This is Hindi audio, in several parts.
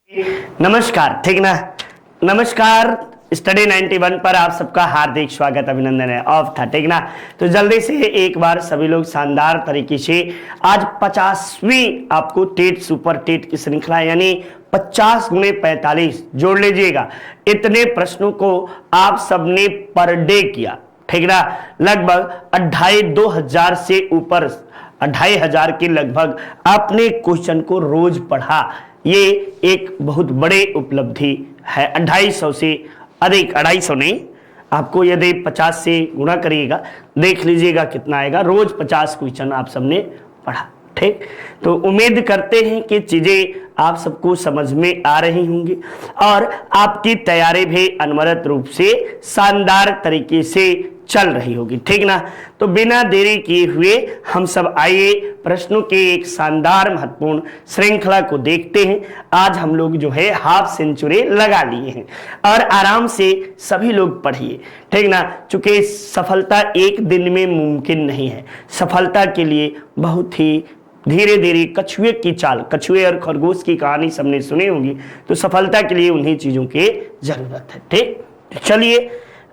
नमस्कार, ठीक ना। नमस्कार, स्टडी 91 पर आप सबका हार्दिक स्वागत अभिनंदन है। ऑफ था, ठीक ना। तो जल्दी से एक बार सभी लोग शानदार तरीके से आज 50वीं आपको टेट सुपर टेट की श्रृंखला यानी 50 गुणे 45 जोड़ लीजिएगा। इतने प्रश्नों को आप सबने पर डे किया, ठीक ना। लगभग 2,500 से ऊपर 2,500 के लगभग आपने क्वेश्चन को रोज पढ़ा। ये एक बहुत बड़े उपलब्धि है। 250 से अधिक, 250 नहीं, आपको यदि 50 से गुणा करिएगा देख लीजिएगा कितना आएगा। रोज 50 क्वेश्चन आप सबने पढ़ा, ठीक। तो उम्मीद करते हैं कि चीजें आप सबको समझ में आ रही होंगी और आपकी तैयारी भी अनवरत रूप से शानदार तरीके से चल रही होगी, ठीक ना। तो बिना देरी किए हुए हम सब आइए प्रश्नों के एक शानदार महत्वपूर्ण श्रृंखला को देखते हैं। आज हम लोग जो है हाफ सेंचुरी लगा लिए हैं और आराम से सभी लोग पढ़िए, ठीक ना। चूंकि सफलता एक दिन में मुमकिन नहीं है। सफलता के लिए बहुत ही धीरे धीरे कछुए की चाल, कछुए और खरगोश की कहानी सबने सुनी होगी। तो सफलता के लिए उन्हीं चीजों की जरूरत है, ठीक। चलिए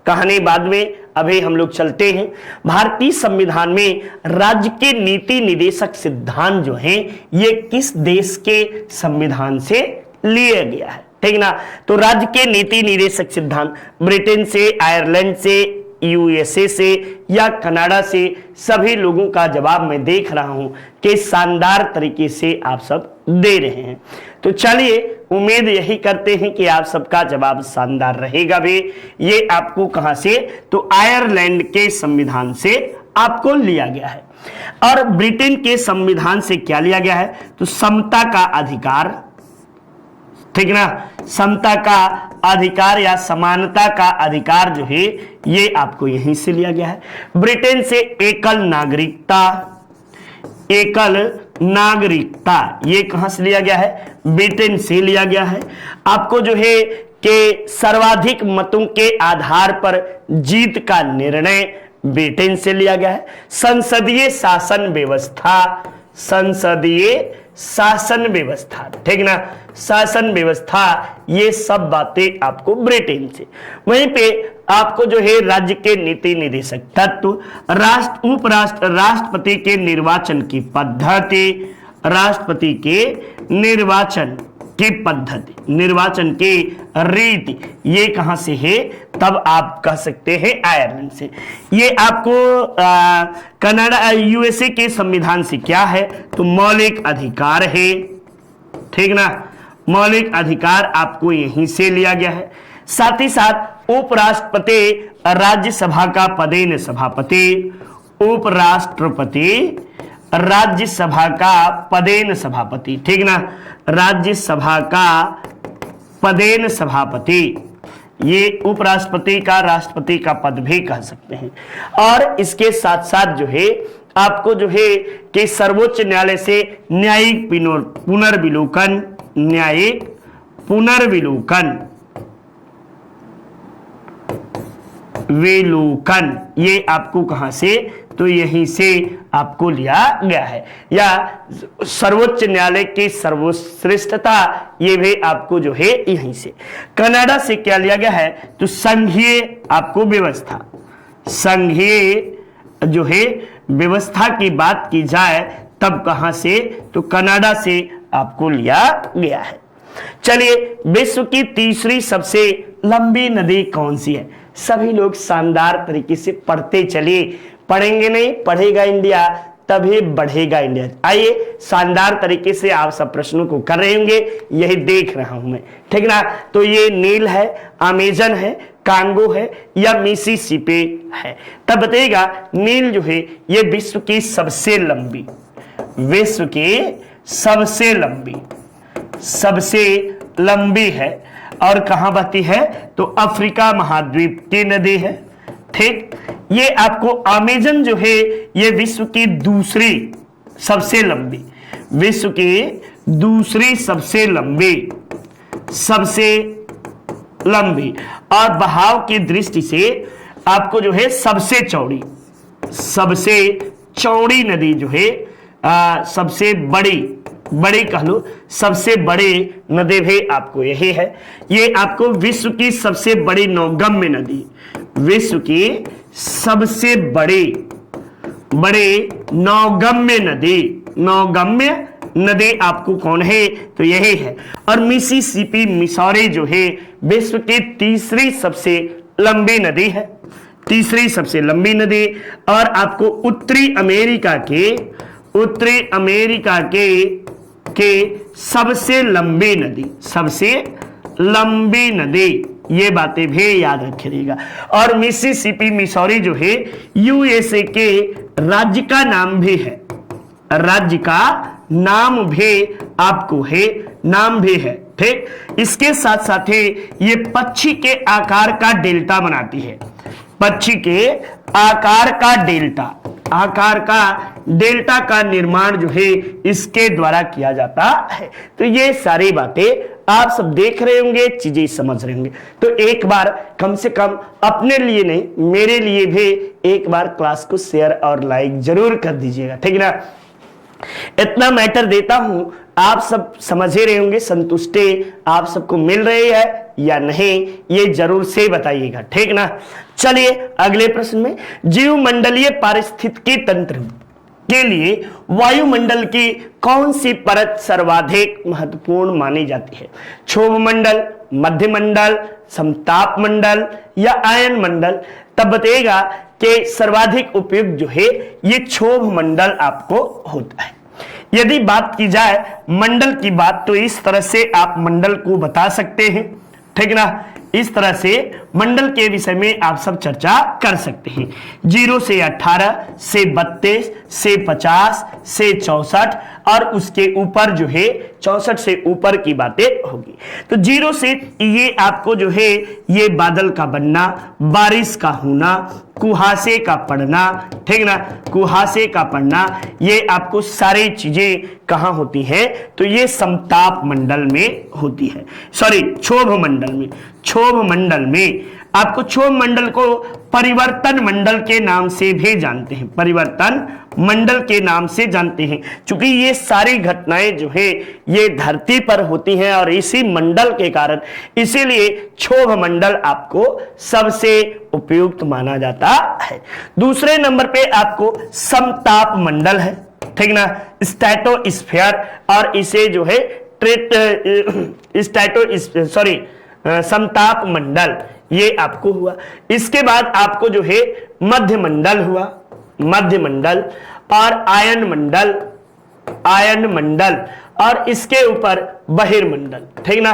कहानी बाद में, अभी हम लोग चलते हैं। भारतीय संविधान में राज्य के नीति निर्देशक सिद्धांत जो हैं ये किस देश के संविधान से लिया गया है, ठीक ना। तो राज्य के नीति निर्देशक सिद्धांत ब्रिटेन से, आयरलैंड से, यूएसए से या कनाडा से, सभी लोगों का जवाब मैं देख रहा हूं कि शानदार तरीके से आप सब दे रहे हैं। तो चलिए उम्मीद यही करते हैं कि आप सबका जवाब शानदार रहेगा भी। ये आपको कहां से, तो आयरलैंड के संविधान से आपको लिया गया है। और ब्रिटेन के संविधान से क्या लिया गया है, तो समता का अधिकार, ठीक ना। समता का अधिकार या समानता का अधिकार जो है ये आपको यहीं से लिया गया है। ब्रिटेन से एकल नागरिकता, एकल नागरिकता ये कहां से लिया गया है, ब्रिटेन से लिया गया है। आपको जो है कि सर्वाधिक मतों के आधार पर जीत का निर्णय ब्रिटेन से लिया गया है। संसदीय शासन व्यवस्था, संसदीय शासन व्यवस्था, ठीक ना, शासन व्यवस्था, ये सब बातें आपको ब्रिटेन से। वहीं पे आपको जो है राज्य के नीति निर्देशक तत्व, उपराष्ट्र राष्ट्रपति के निर्वाचन की पद्धति, राष्ट्रपति के निर्वाचन की पद्धति, निर्वाचन की रीति, ये कहां से है, तब आप कह सकते हैं आयरलैंड से। ये आपको कनाडा, यूएसए के संविधान से क्या है, तो मौलिक अधिकार है, ठीक ना। मौलिक अधिकार आपको यहीं से लिया गया है। साथ ही साथ उपराष्ट्रपति राज्यसभा का पदेन सभापति, उपराष्ट्रपति राज्यसभा का पदेन सभापति, ठीक ना, राज्यसभा का पदेन सभापति, ये उपराष्ट्रपति का राष्ट्रपति का पद भी कह सकते हैं। और इसके साथ साथ जो है आपको जो है कि सर्वोच्च न्यायालय से न्यायिक पुनर्विलोकन, न्यायिक पुनर्विलोकन, विलोकन, ये आपको कहां से, तो यहीं से आपको लिया गया है। या सर्वोच्च न्यायालय की सर्वश्रेष्ठता, ये भी आपको जो है यहीं से। कनाडा से क्या लिया गया है, तो संघीय आपको व्यवस्था, संघीय जो है व्यवस्था की बात की जाए तब कहां से, तो कनाडा से आपको लिया गया है। चलिए विश्व की तीसरी सबसे लंबी नदी कौन सी है, सभी लोग शानदार तरीके से पढ़ते चलिए। पढ़ेंगे नहीं, पढ़ेगा इंडिया तभी बढ़ेगा इंडिया। आइए शानदार तरीके से आप सब प्रश्नों को कर रहे होंगे, यही देख रहा हूं मैं, ठीक ना। तो ये नील है, अमेजन है, कांगो है या मिसिसिपी है, तब बताइएगा। नील जो है ये विश्व की सबसे लंबी, विश्व की सबसे लंबी, सबसे लंबी है। और कहां बहती है, तो अफ्रीका महाद्वीप की नदी है, ठीक। ये आपको अमेजन जो है ये विश्व की दूसरी सबसे लंबी, विश्व की दूसरी सबसे लंबी, सबसे लंबी और बहाव की दृष्टि से आपको जो है सबसे चौड़ी, सबसे चौड़ी नदी जो है सबसे बड़ी बड़े कह लो, सबसे बड़े नदी भी आपको यही है। ये आपको विश्व की सबसे बड़ी नौगम्य नदी, विश्व की सबसे बड़े नौगम्य नदी आपको कौन है? तो यही है। और मिसिसिपी मिसौरी जो है विश्व की तीसरी सबसे लंबी नदी है, तीसरी सबसे लंबी नदी। और आपको उत्तरी अमेरिका के सबसे लंबी नदी, ये बातें भी याद रखिएगा। और मिसिसिपी मिसौरी जो है यूएसए के राज्य का नाम भी है, राज्य का नाम भी आपको है, नाम भी है, ठीक। इसके साथ साथ ही ये पक्षी के आकार का डेल्टा बनाती है, पक्षी के आकार का डेल्टा का निर्माण जो है इसके द्वारा किया जाता है। तो ये सारी बातें आप सब देख रहे होंगे, चीजें समझ रहे होंगे। तो एक बार कम से कम अपने लिए नहीं, मेरे लिए भी एक बार क्लास को शेयर और लाइक जरूर कर दीजिएगा, ठीक ना। इतना मैटर देता हूं, आप सब समझ ही रहे होंगे, संतुष्टि आप सबको मिल रही है या नहीं, ये जरूर से बताइएगा, ठीक ना। चलिए अगले प्रश्न में, जीवमंडलीय पारिस्थितिकी तंत्र के लिए वायुमंडल की कौन सी परत सर्वाधिक महत्वपूर्ण मानी जाती है? क्षोभ मंडल, मध्य मंडल, समताप मंडल या आयन मंडल? तब बताइएगा कि सर्वाधिक उपयुक्त जो है ये क्षोभ मंडल आपको होता है। यदि बात की जाए मंडल की बात, तो इस तरह से आप मंडल को बता सकते हैं, ठीक ना। इस तरह से मंडल के विषय में आप सब चर्चा कर सकते हैं। 0 से 18 से 32 से 50 से 64 और उसके ऊपर जो है 64 से ऊपर की बातें होगी। तो 0 से ये आपको जो है ये बादल का बनना, बारिश का होना, कुहासे का पड़ना, ठीक ना, कुहासे का पड़ना, ये आपको सारी चीजें कहाँ होती है? तो ये समताप मंडल में होती है, सॉरी क्षोभ मंडल में। क्षोभ मंडल में आपको क्षोभ मंडल को परिवर्तन मंडल के नाम से भी जानते हैं, परिवर्तन मंडल के नाम से जानते हैं, क्योंकि ये सारी घटनाएं जो है ये धरती पर होती हैं और इसी मंडल के कारण, इसीलिए क्षोभ मंडल आपको सबसे उपयुक्त माना जाता है। दूसरे नंबर पे आपको समताप मंडल है, ठीक ना, स्ट्रेटोस्फीयर, और इसे जो है समताप मंडल, ये आपको हुआ। इसके बाद आपको जो है मध्य मंडल हुआ, मध्य मंडल, और आयन मंडल, और इसके ऊपर बहिर्मंडल, ठीक ना,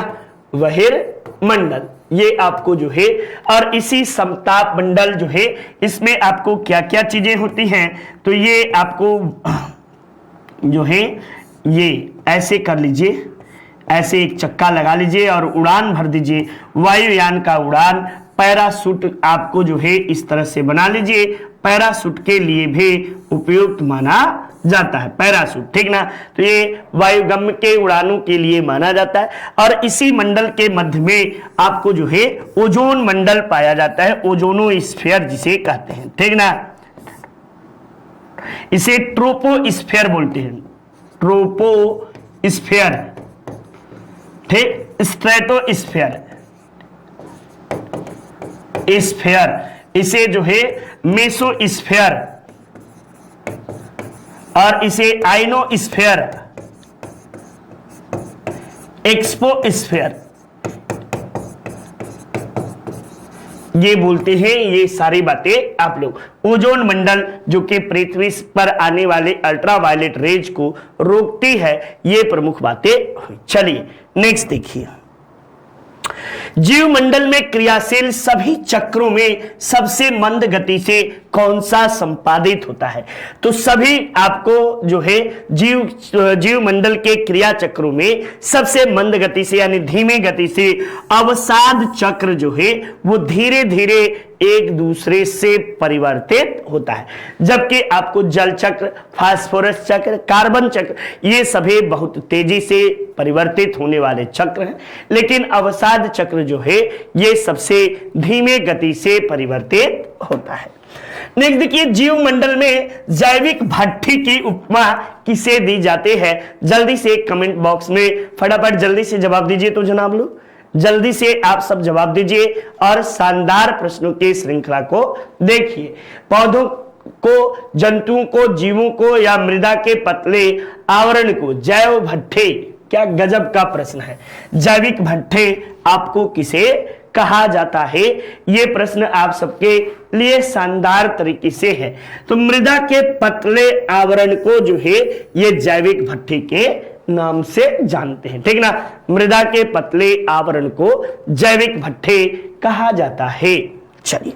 बहिर्मंडल, ये आपको जो है। और इसी समताप मंडल जो है इसमें आपको क्या क्या चीजें होती हैं? तो ये आपको जो है ये ऐसे कर लीजिए, ऐसे एक चक्का लगा लीजिए और उड़ान भर दीजिए, वायुयान का उड़ान। पैराशूट आपको जो है इस तरह से बना लीजिए, पैराशूट के लिए भी उपयुक्त माना जाता है पैराशूट, ठीक ना। तो ये वायुगम्य के उड़ानों के लिए माना जाता है। और इसी मंडल के मध्य में आपको जो है ओजोन मंडल पाया जाता है, ओजोनोस्फीयर जिसे कहते हैं, ठीक ना। इसे ट्रोपोस्फीयर बोलते हैं, ट्रोपोस्फीयर, ठीक। स्ट्रेटोस्फीयर, स्फीयर, इसे जो है मेसोस्फीयर, और इसे आइनोस्फीयर, एक्सपोस्फीयर ये बोलते हैं। ये सारी बातें आप लोग, ओजोन मंडल जो कि पृथ्वी पर आने वाले अल्ट्रावायलेट रेज को रोकती है, ये प्रमुख बातें हुई। चलिए नेक्स्ट देखिए, जीवमंडल में क्रियाशील सभी चक्रों में सबसे मंद गति से कौन सा संपादित होता है? तो सभी आपको जो है जीवमंडल के क्रिया चक्रों में सबसे मंद गति से यानी धीमी गति से अवसाद चक्र जो है वो धीरे धीरे एक दूसरे से परिवर्तित होता है, जबकि आपको जल चक्र, फास्फोरस चक्र, कार्बन चक्र ये सभी बहुत तेजी से परिवर्तित होने वाले चक्र हैं, लेकिन अवसाद चक्र जो है ये सबसे धीमे गति से परिवर्तित होता है। नेक्स्ट देखिए, जीव मंडल में जैविक भट्टी की उपमा किसे दी जाती है? जल्दी से कमेंट बॉक्स में फटाफट जल्दी से जवाब दीजिए तो जनाब लोग, जल्दी से आप सब जवाब दीजिए और शानदार प्रश्नों की श्रृंखला को देखिए। पौधों को, जंतुओं को, जीवों को या मृदा के पतले आवरण को जैव भट्टे, क्या गजब का प्रश्न है, जैविक भट्टे आपको किसे कहा जाता है? ये प्रश्न आप सबके लिए शानदार तरीके से है। तो मृदा के पतले आवरण को जो है ये जैविक भट्टी के नाम से जानते हैं, ठीक ना। मृदा के पतले आवरण को जैविक भट्टे कहा जाता है। चलिए,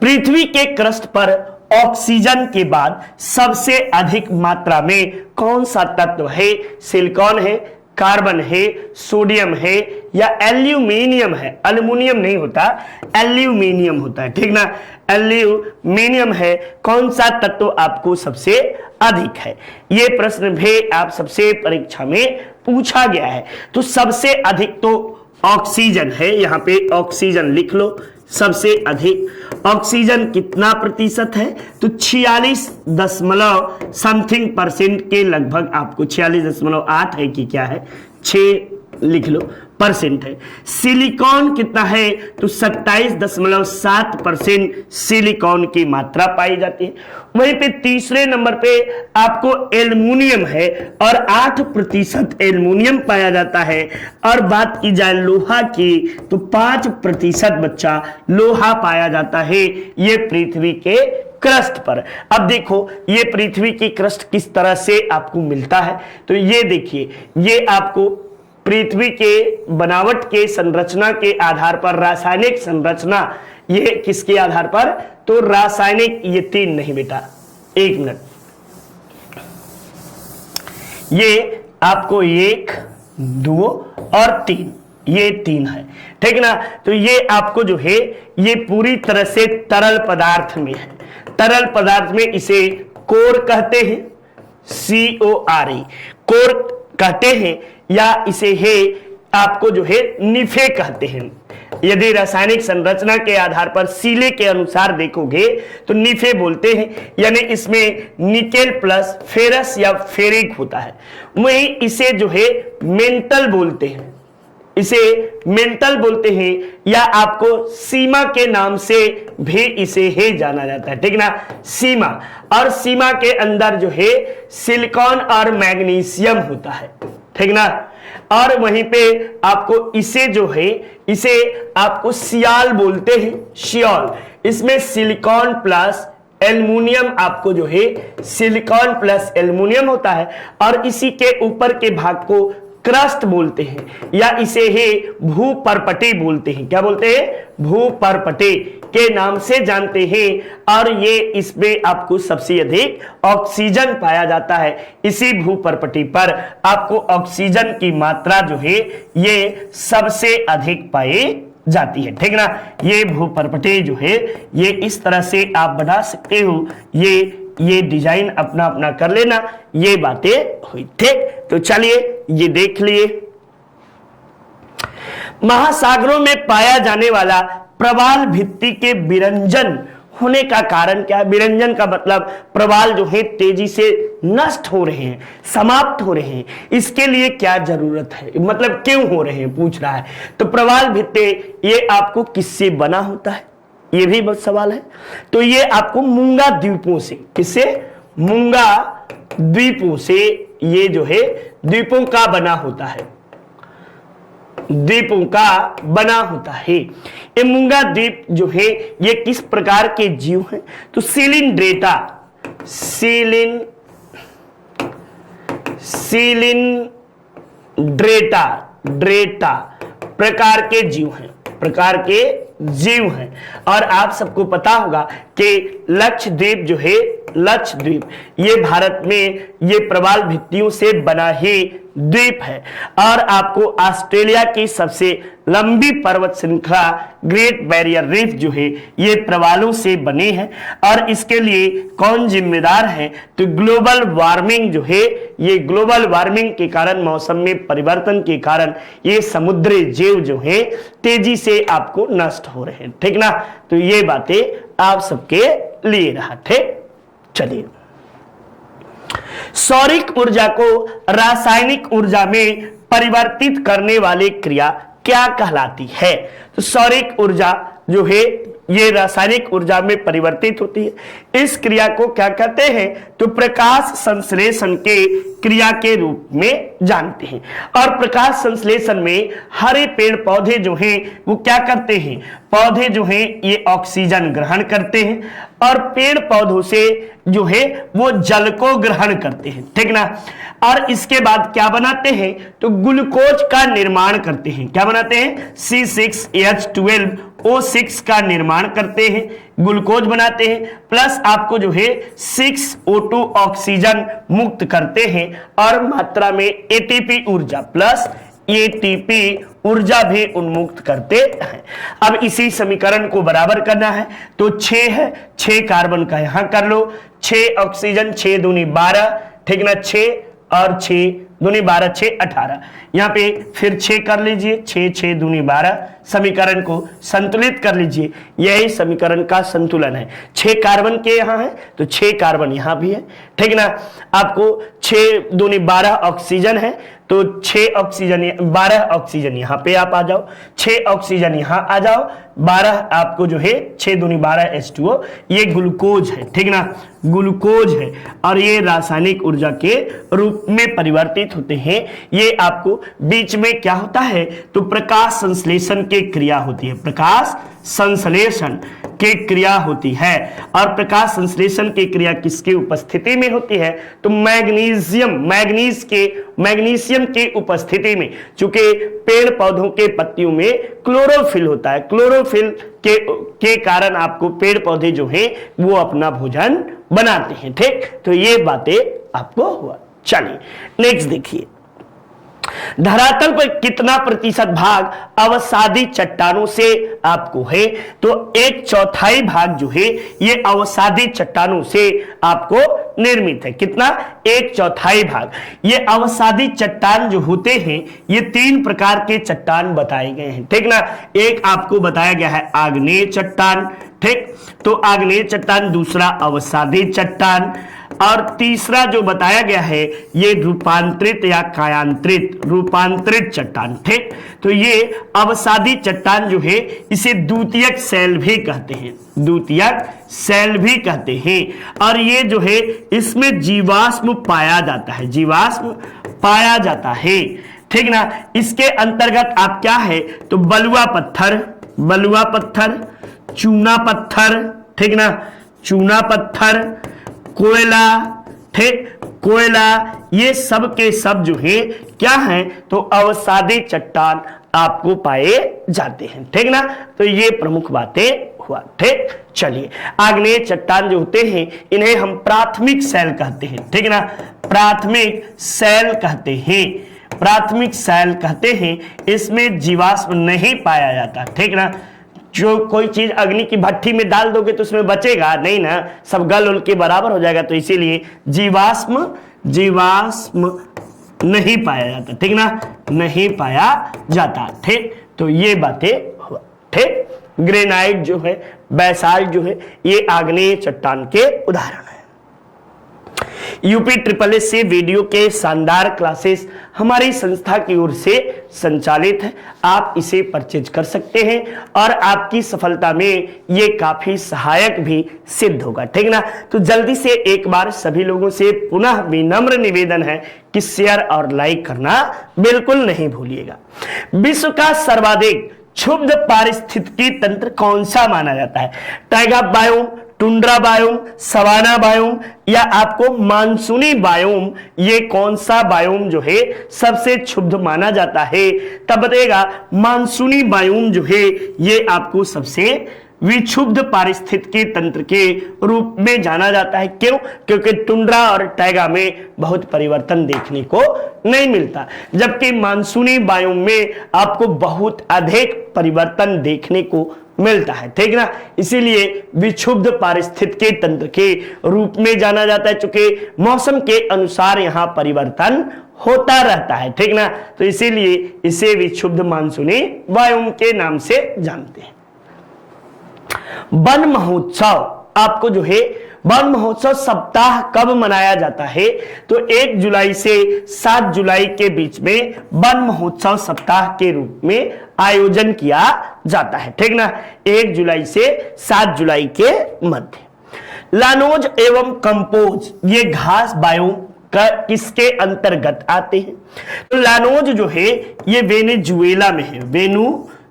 पृथ्वी के क्रस्ट पर ऑक्सीजन के बाद सबसे अधिक मात्रा में कौन सा तत्व है? सिलिकॉन है, कार्बन है, सोडियम है या एल्यूमिनियम है? एल्युमिनियम नहीं होता, एल्यूमिनियम होता है, ठीक ना। एल्यूमिनियम है। कौन सा तत्व आपको सबसे अधिक है? ये प्रश्न भी आप सबसे परीक्षा में पूछा गया है। तो सबसे अधिक तो ऑक्सीजन है, यहां पे ऑक्सीजन लिख लो। सबसे अधिक ऑक्सीजन कितना प्रतिशत है? तो 46 दशमलव समथिंग परसेंट के लगभग, आपको 46.8 है कि क्या है, 6 लिख लो परसेंट है। सिलिकॉन कितना है? तो 27.7% सिलिकॉन की मात्रा पाई जाती है। वहीं पे तीसरे नंबर पे आपको एल्युमिनियम है और 8% एल्युमिनियम पाया जाता है। और बात की जाए लोहा की तो 5% बच्चा लोहा पाया जाता है, ये पृथ्वी के क्रस्ट पर। अब देखो ये पृथ्वी की क्रस्ट किस तरह से आपको मिलता है, तो ये देखिए, ये आपको पृथ्वी के बनावट के संरचना के आधार पर, रासायनिक संरचना, ये किसके आधार पर? तो रासायनिक, ये 3 नहीं बेटा, 1 मिनट, ये आपको 1, 2 और 3, ये 3 है, ठीक ना। तो ये आपको जो है ये पूरी तरह से तरल पदार्थ में है। तरल पदार्थ में इसे कोर कहते हैं, CORE, कोर कहते हैं, या इसे है आपको जो है निफे कहते हैं। यदि रासायनिक संरचना के आधार पर सीले के अनुसार देखोगे तो निफे बोलते हैं, यानी इसमें निकेल प्लस फेरस या फेरिक होता है। वहीं इसे जो है मेंटल बोलते हैं, इसे मेंटल बोलते हैं, या आपको सीमा के नाम से भी इसे है जाना जाता है, ठीक ना, सीमा। और सीमा के अंदर जो है सिलिकॉन और मैग्नीशियम होता है, ठीक ना। और वहीं पे आपको इसे जो है, इसे आपको सियाल बोलते हैं, सियाल। इसमें सिलिकॉन प्लस एल्युमिनियम, आपको जो है सिलिकॉन प्लस एल्युमिनियम होता है। और इसी के ऊपर के भाग को क्रस्ट बोलते हैं, या इसे है भूपर्पटी बोलते हैं। क्या बोलते हैं? भूपर्पटी के नाम से जानते हैं। और ये इसमें आपको सबसे अधिक ऑक्सीजन पाया जाता है। इसी भूपर्पटी पर आपको ऑक्सीजन की मात्रा जो है ये सबसे अधिक पाई जाती है, ठीक ना। ये भूपर्पटी जो है ये इस तरह से आप बना सकते हो, ये डिजाइन अपना अपना कर लेना, ये बातें हुई, ठीक। तो चलिए ये देख लिए, महासागरों में पाया जाने वाला प्रवाल भित्ति के विरंजन होने का कारण क्या है? विरंजन का मतलब प्रवाल जो है तेजी से नष्ट हो रहे हैं, समाप्त हो रहे हैं, इसके लिए क्या जरूरत है, मतलब क्यों हो रहे हैं, पूछ रहा है। तो प्रवाल भित्ति ये आपको किससे बना होता है, ये भी बहुत सवाल है। तो ये आपको मूंगा द्वीपों से, किससे? मूंगा द्वीपों से ये जो है द्वीपों का बना होता है, द्वीपों का बना होता है। ये मूंगा द्वीप जो है ये किस प्रकार के जीव हैं? तो सिलिंड्रेटा, ड्रेटा प्रकार के जीव हैं, प्रकार के जीव हैं। और आप सबको पता होगा कि लक्षद्वीप जो है, लक्षद्वीप ये भारत में ये प्रवाल भित्तियों से बना ही द्वीप है। और आपको ऑस्ट्रेलिया की सबसे लंबी पर्वत श्रृंखला ग्रेट बैरियर रीफ जो है ये प्रवालों से बनी है। और इसके लिए कौन जिम्मेदार है? तो ग्लोबल वार्मिंग जो है, ये ग्लोबल वार्मिंग के कारण, मौसम में परिवर्तन के कारण ये समुद्री जीव जो है तेजी से आपको नष्ट हो रहे हैं, ठीक ना। तो ये बातें आप सबके लिए रहा। ठीक, चलिए, सौरिक ऊर्जा को रासायनिक ऊर्जा में परिवर्तित करने वाली क्रिया क्या कहलाती है? तो सौरिक ऊर्जा जो है ये रासायनिक ऊर्जा में परिवर्तित होती है। इस क्रिया को क्या कहते हैं? तो प्रकाश संश्लेषण के क्रिया के रूप में जानते हैं। और प्रकाश संश्लेषण में हरे पेड़ पौधे जो हैं वो क्या करते हैं? पौधे जो हैं ये ऑक्सीजन ग्रहण करते हैं और पेड़ पौधों से जो है वो जल को ग्रहण करते हैं। ठीक ना। और इसके बाद क्या बनाते हैं? तो ग्लूकोज का निर्माण करते हैं। क्या बनाते हैं? C6H12O6 का निर्माण करते हैं, ग्लूकोज बनाते हैं, प्लस आपको जो है 6O2 ऑक्सीजन मुक्त करते हैं और मात्रा में एटीपी ऊर्जा प्लस एटीपी ऊर्जा भी उन्मुक्त करते हैं। अब इसी समीकरण को बराबर करना है तो 6 है, 6 कार्बन का यहां कर लो, 6 ऑक्सीजन, 6 दूनी 12, ठीक ना, 6 और 6 दूनी 12, 6 18, यहाँ पे फिर 6 कर लीजिए, 6 6 दूनी 12, समीकरण को संतुलित कर लीजिए। यही समीकरण का संतुलन है। 6 कार्बन के यहाँ है तो 6 कार्बन यहाँ भी है, ठीक ना। आपको 6 दूनी 12 ऑक्सीजन है तो 6 ऑक्सीजन 12 ऑक्सीजन यहाँ पे आप आ जाओ, 6 ऑक्सीजन यहाँ आ जाओ, 12 आपको जो है 6 दूनी 12 H2O, ये ग्लूकोज है, ठीक ना, ग्लूकोज है और ये रासायनिक ऊर्जा के रूप में परिवर्तित होते हैं। ये आपको बीच में क्या होता है? तो प्रकाश संश्लेषण की क्रिया होती है, प्रकाश संश्लेषण की क्रिया होती है। और प्रकाश संश्लेषण की क्रिया किसकी उपस्थिति में होती है? तो मैग्नीशियम के उपस्थिति में। चूंकि पेड़ पौधों के पत्तियों में क्लोरोफिल होता है, क्लोरोफिल के कारण आपको पेड़ पौधे जो हैं वो अपना भोजन बनाते हैं। ठीक, तो ये बातें आपको हुआ। चलिए नेक्स्ट देखिए, धरातल पर कितना प्रतिशत भाग अवसादी चट्टानों से आपको है? तो 1/4 भाग जो है ये अवसादी चट्टानों से आपको निर्मित है। कितना? 1/4 भाग। ये अवसादी चट्टान जो होते हैं ये 3 प्रकार के चट्टान बताए गए हैं, ठीक ना। एक आपको बताया गया है आग्नेय चट्टान, ठीक, तो आग्नेय चट्टान, दूसरा अवसादी चट्टान और तीसरा जो बताया गया है ये रूपांतरित या कायांतरित रूपांतरित चट्टान। ठीक, तो ये अवसादी चट्टान जो है इसे द्वितीयक शैल भी कहते हैं, द्वितीयक शैल भी कहते हैं। और ये जो है इसमें जीवाश्म पाया जाता है, जीवाश्म पाया जाता है, ठीक ना। इसके अंतर्गत आप क्या है? तो बलुआ पत्थर, बलुआ पत्थर, चूना पत्थर, ठीक ना, चूना पत्थर, कोयला, ठीक, कोयला, ये सब के सब जो है क्या है? तो अवसादी चट्टान आपको पाए जाते हैं, ठीक ना। तो ये प्रमुख बातें हुआ। ठीक, चलिए, आग्नेय चट्टान जो होते हैं इन्हें हम प्राथमिक शैल कहते हैं, ठीक ना, प्राथमिक शैल कहते हैं, प्राथमिक शैल कहते हैं। इसमें जीवाश्म नहीं पाया जाता, ठीक ना। जो कोई चीज अग्नि की भट्टी में डाल दोगे तो उसमें बचेगा नहीं ना, सब गल उल के बराबर हो जाएगा। तो इसीलिए जीवाश्म नहीं पाया जाता, ठीक ना, नहीं पाया जाता। ठीक, तो ये बातें हुआ। ठीक, ग्रेनाइट जो है, बैसाल्ट जो है, ये आग्नेय चट्टान के उदाहरण है। यूपी SSS से वीडियो के शानदार क्लासेस हमारी संस्था की ओर से संचालित है, आप इसे परचेज कर सकते हैं और आपकी सफलता में ये काफी सहायक भी सिद्ध होगा, ठीक ना। तो जल्दी से एक बार सभी लोगों से पुनः विनम्र निवेदन है कि शेयर और लाइक करना बिल्कुल नहीं भूलिएगा। विश्व का सर्वाधिक क्षुब्ध पारिस्थितिकी तंत्र कौन सा माना जाता है? Taiga biome, tundra biome, savanna biome या आपको मानसूनी बायोम, ये कौन सा बायोम जो है सबसे क्षुब्ध माना जाता है? तब बताएगा मानसूनी बायोम जो है ये आपको सबसे विक्षुब्ध पारिस्थितिकी तंत्र के रूप में जाना जाता है। क्यों? क्योंकि टुंड्रा और टैगा में बहुत परिवर्तन देखने को नहीं मिलता, जबकि मानसूनी बायोम में आपको बहुत अधिक परिवर्तन देखने को मिलता है, ठीक ना। इसीलिए विक्षुब्ध पारिस्थितिकी तंत्र के रूप में जाना जाता है, चूंकि मौसम के अनुसार यहाँ परिवर्तन होता रहता है, ठीक ना। तो इसीलिए इसे विक्षुब्ध मानसूनी बायोम के नाम से जानते हैं। वन महोत्सव आपको जो है वन महोत्सव सप्ताह कब मनाया जाता है? तो 1 जुलाई से 7 जुलाई के बीच में वन महोत्सव सप्ताह के रूप में आयोजन किया जाता है, ठीक ना। 1 जुलाई से 7 जुलाई के मध्य। लानोज एवं कंपोज ये घास बायोम का किसके अंतर्गत आते हैं? तो लानोज जो है ये वेनेजुएला में है,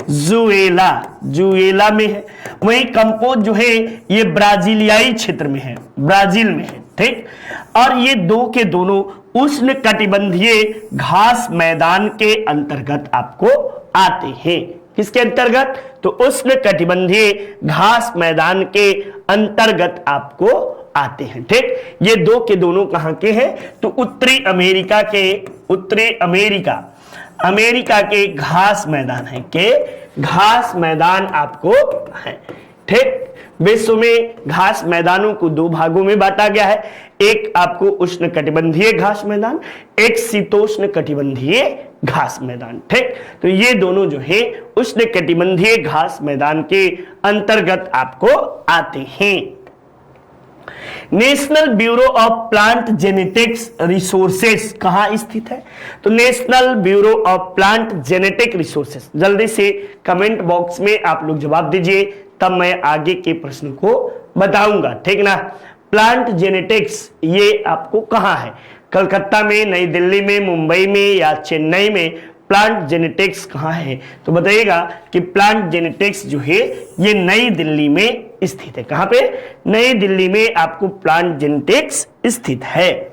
जुएला में है। वहीं कंपोज जो है ये ब्राजीलियाई क्षेत्र में है, ब्राजील में है, ठीक। और ये दो के दोनों उष्ण कटिबंधीय घास मैदान के अंतर्गत आपको आते हैं। किसके अंतर्गत? तो उष्ण कटिबंधीय घास मैदान के अंतर्गत आपको आते हैं, ठीक। ये दो के दोनों कहां के हैं? तो उत्तरी अमेरिका के घास मैदान है, के घास मैदान आपको है, ठीक। विश्व में घास मैदानों को 2 भागों में बांटा गया है, एक आपको उष्ण कटिबंधीय घास मैदान, एक शीतोष्ण कटिबंधीय घास मैदान, ठीक। तो ये दोनों जो है उष्ण कटिबंधीय घास मैदान के अंतर्गत आपको आते हैं। National bureau of plant genetics resources कहां स्थित है? तो national bureau of plant genetic resources, जल्दी से कमेंट बॉक्स में आप लोग जवाब दीजिए, तब मैं आगे के प्रश्न को बताऊंगा, ठीक ना। प्लांट जेनेटिक्स ये आपको कहां है? कलकत्ता में, नई दिल्ली में, मुंबई में या चेन्नई में प्लांट जेनेटिक्स कहां है? तो बताइएगा कि प्लांट जेनेटिक्स जो है ये नई दिल्ली में स्थित है। कहां पे? नई दिल्ली में आपको प्लांट जेनेटिक्स स्थित है।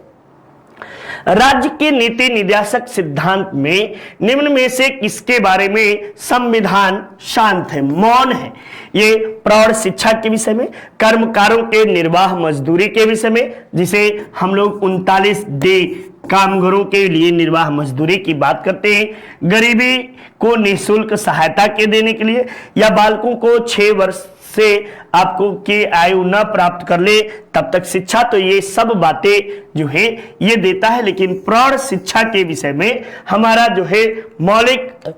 राज्य के नीति निर्देशक सिद्धांत में निम्न में से किसके बारे में संविधान शांत है, मौन है? ये प्रौढ़ शिक्षा के विषय में, कर्मकारों के निर्वाह मजदूरी के विषय में, जिसे हम लोग 39D कामगारों के लिए निर्वाह मजदूरी की बात करते हैं, गरीबी को निःशुल्क सहायता के देने के लिए, या बालकों को 6 वर्ष से आपको की आयु न प्राप्त कर ले तब तक शिक्षा। तो ये सब बातें जो है ये देता है, लेकिन प्रौढ़ शिक्षा के विषय में हमारा जो है मौलिक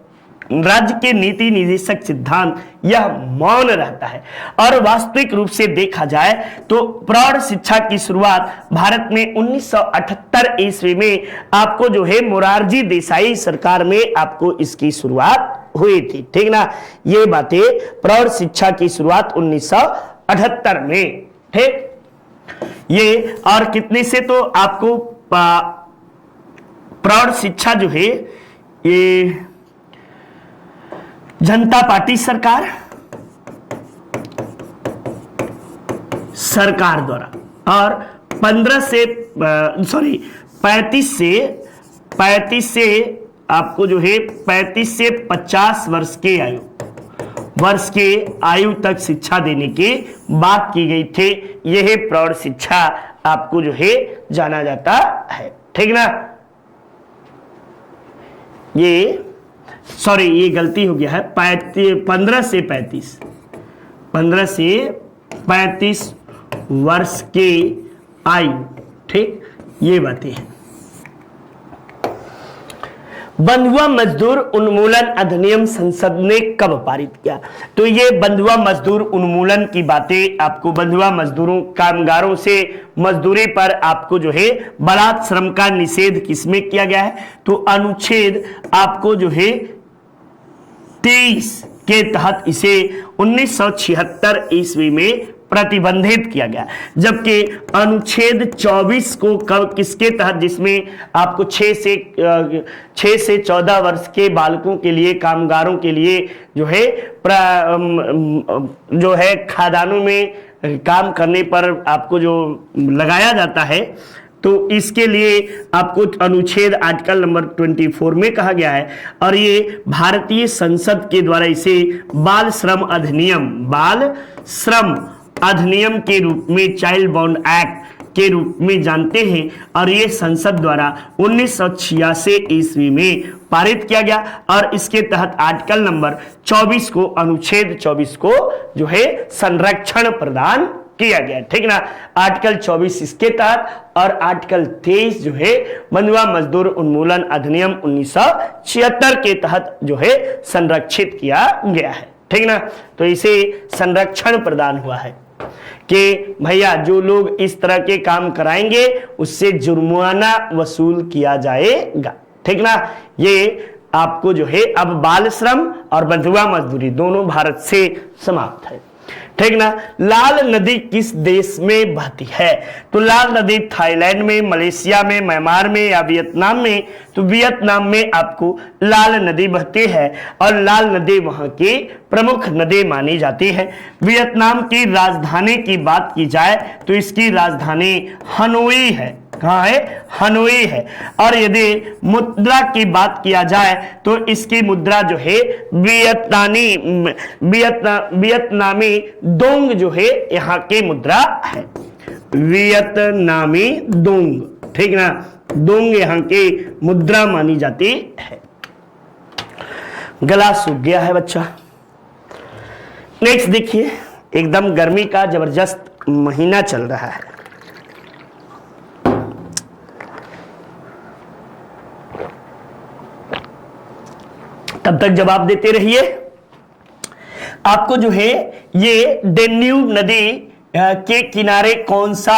राज्य के नीति निर्देशक सिद्धांत यह मौन रहता है। और वास्तविक रूप से देखा जाए तो प्रौढ़ शिक्षा की शुरुआत भारत में 1978 ईस्वी में आपको जो है मोरारजी देसाई सरकार में आपको इसकी शुरुआत हुई थी, ठीक ना। ये बातें प्रौढ़ शिक्षा की शुरुआत 1978 में, ठीक। ये और कितने से तो आपको प्रौढ़ शिक्षा जो है ये जनता पार्टी सरकार द्वारा, और 35 से आपको जो है 35 से 50 वर्ष के आयु तक शिक्षा देने की बात की गई थी। यह प्रौढ़ शिक्षा आपको जो है जाना जाता है, ठीक ना। ये गलती हो गया है, 15 से 35 वर्ष के आयु, ठीक। ये बातें हैं। बंधुआ मजदूर उन्मूलन अधिनियम संसद ने कब पारित किया? तो ये बंधुआ मजदूर उन्मूलन की बातें आपको बंधुआ मजदूरों कामगारों से मजदूरी पर आपको जो है बलात् श्रम का निषेध किसमें किया गया है? तो अनुच्छेद आपको जो है 23 के तहत इसे 1976 ईस्वी में प्रतिबंधित किया गया, जबकि अनुच्छेद 24 को कब किसके तहत, जिसमें आपको 6 से 14 वर्ष के बालकों के लिए, कामगारों के लिए जो है खादानों में काम करने पर आपको जो लगाया जाता है, तो इसके लिए आपको अनुच्छेद आर्टिकल नंबर 24 में कहा गया है। और ये भारतीय संसद के द्वारा इसे बाल श्रम अधिनियम के रूप में, चाइल्ड बॉन्ड एक्ट के रूप में जानते हैं। और ये संसद द्वारा 1986 ईस्वी में पारित किया गया, और इसके तहत आर्टिकल नंबर 24 को, अनुच्छेद 24 को जो है संरक्षण प्रदान किया गया, ठीक ना। आर्टिकल 24 इसके तहत, और आर्टिकल 23 जो है बंधुआ मजदूर उन्मूलन अधिनियम 1976 के तहत जो है संरक्षित किया गया है, ठीक ना। तो इसे संरक्षण प्रदान हुआ है कि भैया जो लोग इस तरह के काम कराएंगे उससे जुर्माना वसूल किया जाएगा, ठीक ना। ये आपको जो है अब बाल श्रम और बंधुआ मजदूरी दोनों भारत से समाप्त है, ठीक ना। लाल नदी किस देश में बहती है? तो लाल नदी थाईलैंड में, मलेशिया में, म्यांमार में या वियतनाम में? तो वियतनाम में आपको लाल नदी बहती है और लाल नदी वहां की प्रमुख नदी मानी जाती है। वियतनाम की राजधानी की बात की जाए तो इसकी राजधानी हनोई है। कहाँ है? हनोई है। और यदि मुद्रा की बात किया जाए तो इसकी मुद्रा जो है वियतनामी दोंग जो है यहाँ की मुद्रा है, वियतनामी दोंग, ठीक ना। दोंग यहाँ की मुद्रा मानी जाती है। गला सूख गया है बच्चा। नेक्स्ट देखिए, एकदम गर्मी का जबरदस्त महीना चल रहा है। तब तक जवाब देते रहिए। आपको जो है ये डेन्यूब नदी के किनारे कौन सा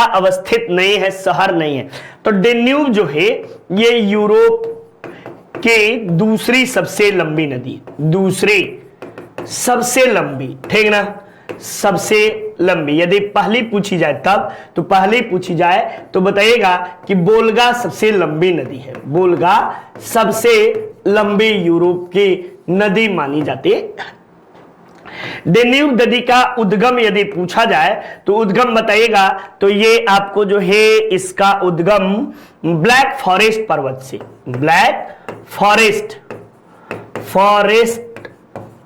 अवस्थित नहीं है, शहर नहीं है? तो डेन्यूब जो है ये यूरोप के दूसरी सबसे लंबी नदी, दूसरी सबसे लंबी, ठीक ना, सबसे लंबी। यदि पहली पूछी जाए तब, तो पहली पूछी जाए तो बताइएगा कि वोल्गा सबसे लंबी नदी है। वोल्गा सबसे लंबी यूरोप की नदी मानी जाती है। डेन्यूब नदी का उद्गम यदि पूछा जाए तो उद्गम बताइएगा, तो ये आपको जो है इसका उद्गम ब्लैक फॉरेस्ट पर्वत से, ब्लैक फॉरेस्ट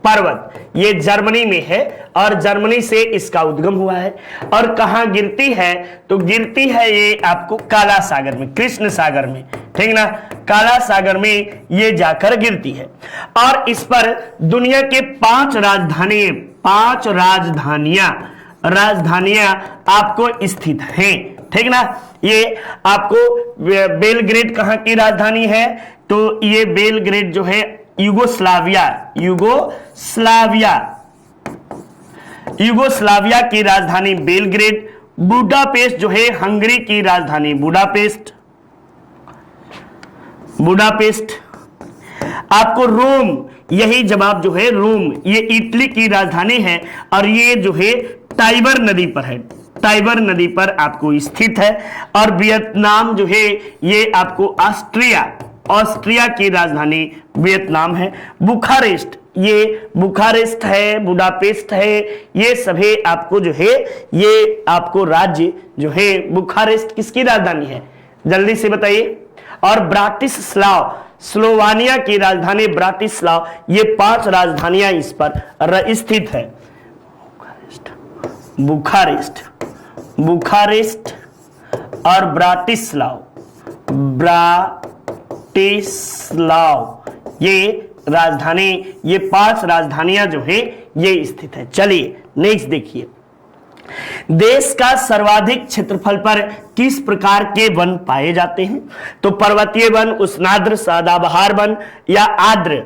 पर्वत, ये जर्मनी में है और जर्मनी से इसका उद्गम हुआ है। और कहां गिरती है? तो गिरती है ये आपको काला सागर में, कृष्ण सागर में, ठीक ना, काला सागर में ये जाकर गिरती है। और इस पर दुनिया के 5 राजधानियां आपको स्थित हैं, ठीक ना। ये आपको बेलग्रेड कहां की राजधानी है? तो ये बेलग्रेड जो है यूगोस्लाविया की राजधानी बेलग्रेड। बुडापेस्ट जो है हंगरी की राजधानी बुडापेस्ट। आपको रोम, यही जवाब जो है रोम, ये इटली की राजधानी है और ये जो है टाइबर नदी पर है, टाइबर नदी पर आपको स्थित है। और वियतनाम जो है ये आपको ऑस्ट्रिया की राजधानी वियतनाम है। बुखारेस्ट, ये बुखारेस्ट है, बुडापेस्ट है, ये सभी आपको जो है ये आपको राज्य जो है बुखारेस्ट किसकी राजधानी है? जल्दी से बताइए। और ब्राटिस्लाव, स्लोवानिया की राजधानी ब्राटिस्लाव, ये 5 राजधानियां इस पर स्थित है। बुखारेस्ट और ब्राटिस्लाव, ये राजधानी, ये 5 राजधानियां जो है ये स्थित है। चलिए नेक्स्ट देखिए, देश का सर्वाधिक क्षेत्रफल पर किस प्रकार के वन पाए जाते हैं? तो पर्वतीय वन, उष्णाद्र सदाबहार वन या आर्द्र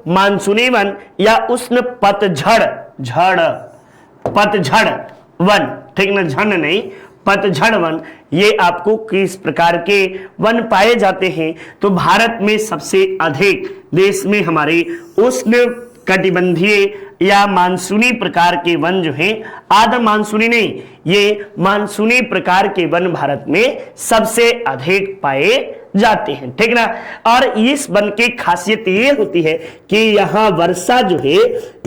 मानसूनी वन या उष्ण पतझड़ वन, ठीक ना, झड़ नहीं, पतझड़ वन, ये आपको किस प्रकार के वन पाए जाते हैं? तो भारत में सबसे अधिक, देश में हमारे उष्ण कटिबंधीय या मानसूनी प्रकार के वन जो हैं, आर्द्र मानसूनी नहीं, ये मानसूनी प्रकार के वन भारत में सबसे अधिक पाए जाते हैं, ठीक ना। और इस वन की खासियत ये होती है कि यहाँ वर्षा जो है,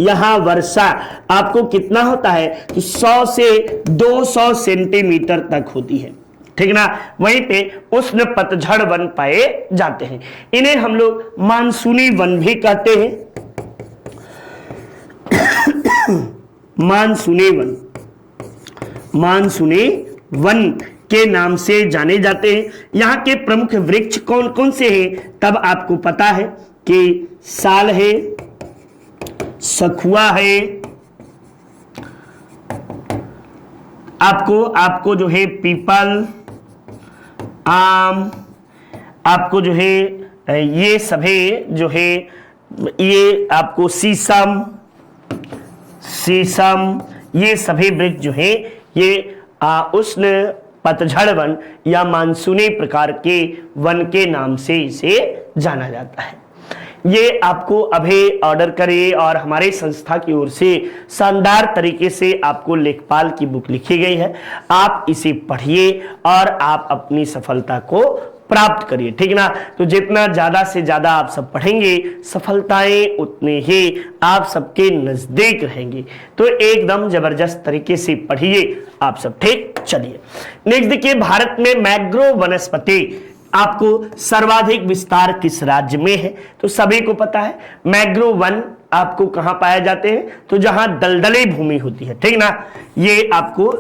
यहाँ वर्षा आपको कितना होता है? तो 100 से 200 सेंटीमीटर तक होती है, ठीक ना। वहीं पे उष्ण पतझड़ वन पाए जाते हैं, इन्हें हम लोग मानसूनी वन भी कहते हैं। मानसूनी वन के नाम से जाने जाते हैं। यहाँ के प्रमुख वृक्ष कौन कौन से हैं? तब आपको पता है कि साल है, सखुआ है, आपको जो है पीपल, आम, आपको जो है ये सभी जो है ये आपको शीशम, ये सभी वृक्ष जो है ये उष्ण पतझड़ वन या मानसूनी प्रकार के वन के नाम से इसे जाना जाता है। ये आपको अभी ऑर्डर करिए और हमारे संस्था की ओर से शानदार तरीके से आपको लेखपाल की बुक लिखी गई है, आप इसे पढ़िए और आप अपनी सफलता को प्राप्त करिए, ठीक ना। तो जितना ज्यादा से ज्यादा आप सब पढ़ेंगे सफलताएं उतने ही आप सबके नजदीक रहेंगी। तो एकदम जबरदस्त तरीके से पढ़िए आप सब, ठीक। चलिए नेक्स्ट देखिए, भारत में मैंग्रोव वनस्पति आपको सर्वाधिक विस्तार किस राज्य में है? तो सभी को पता है मैंग्रोव वन आपको कहां पाए जाते हैं? तो जहां दलदली भूमि होती है, ठीक ना। ये आपको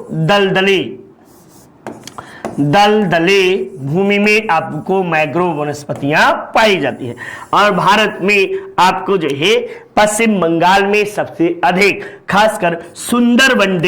दलदली भूमि में आपको मैंग्रोव वनस्पतियां पाई जाती है। और भारत में आपको जो है पश्चिम बंगाल में सबसे अधिक, खासकर सुंदरवन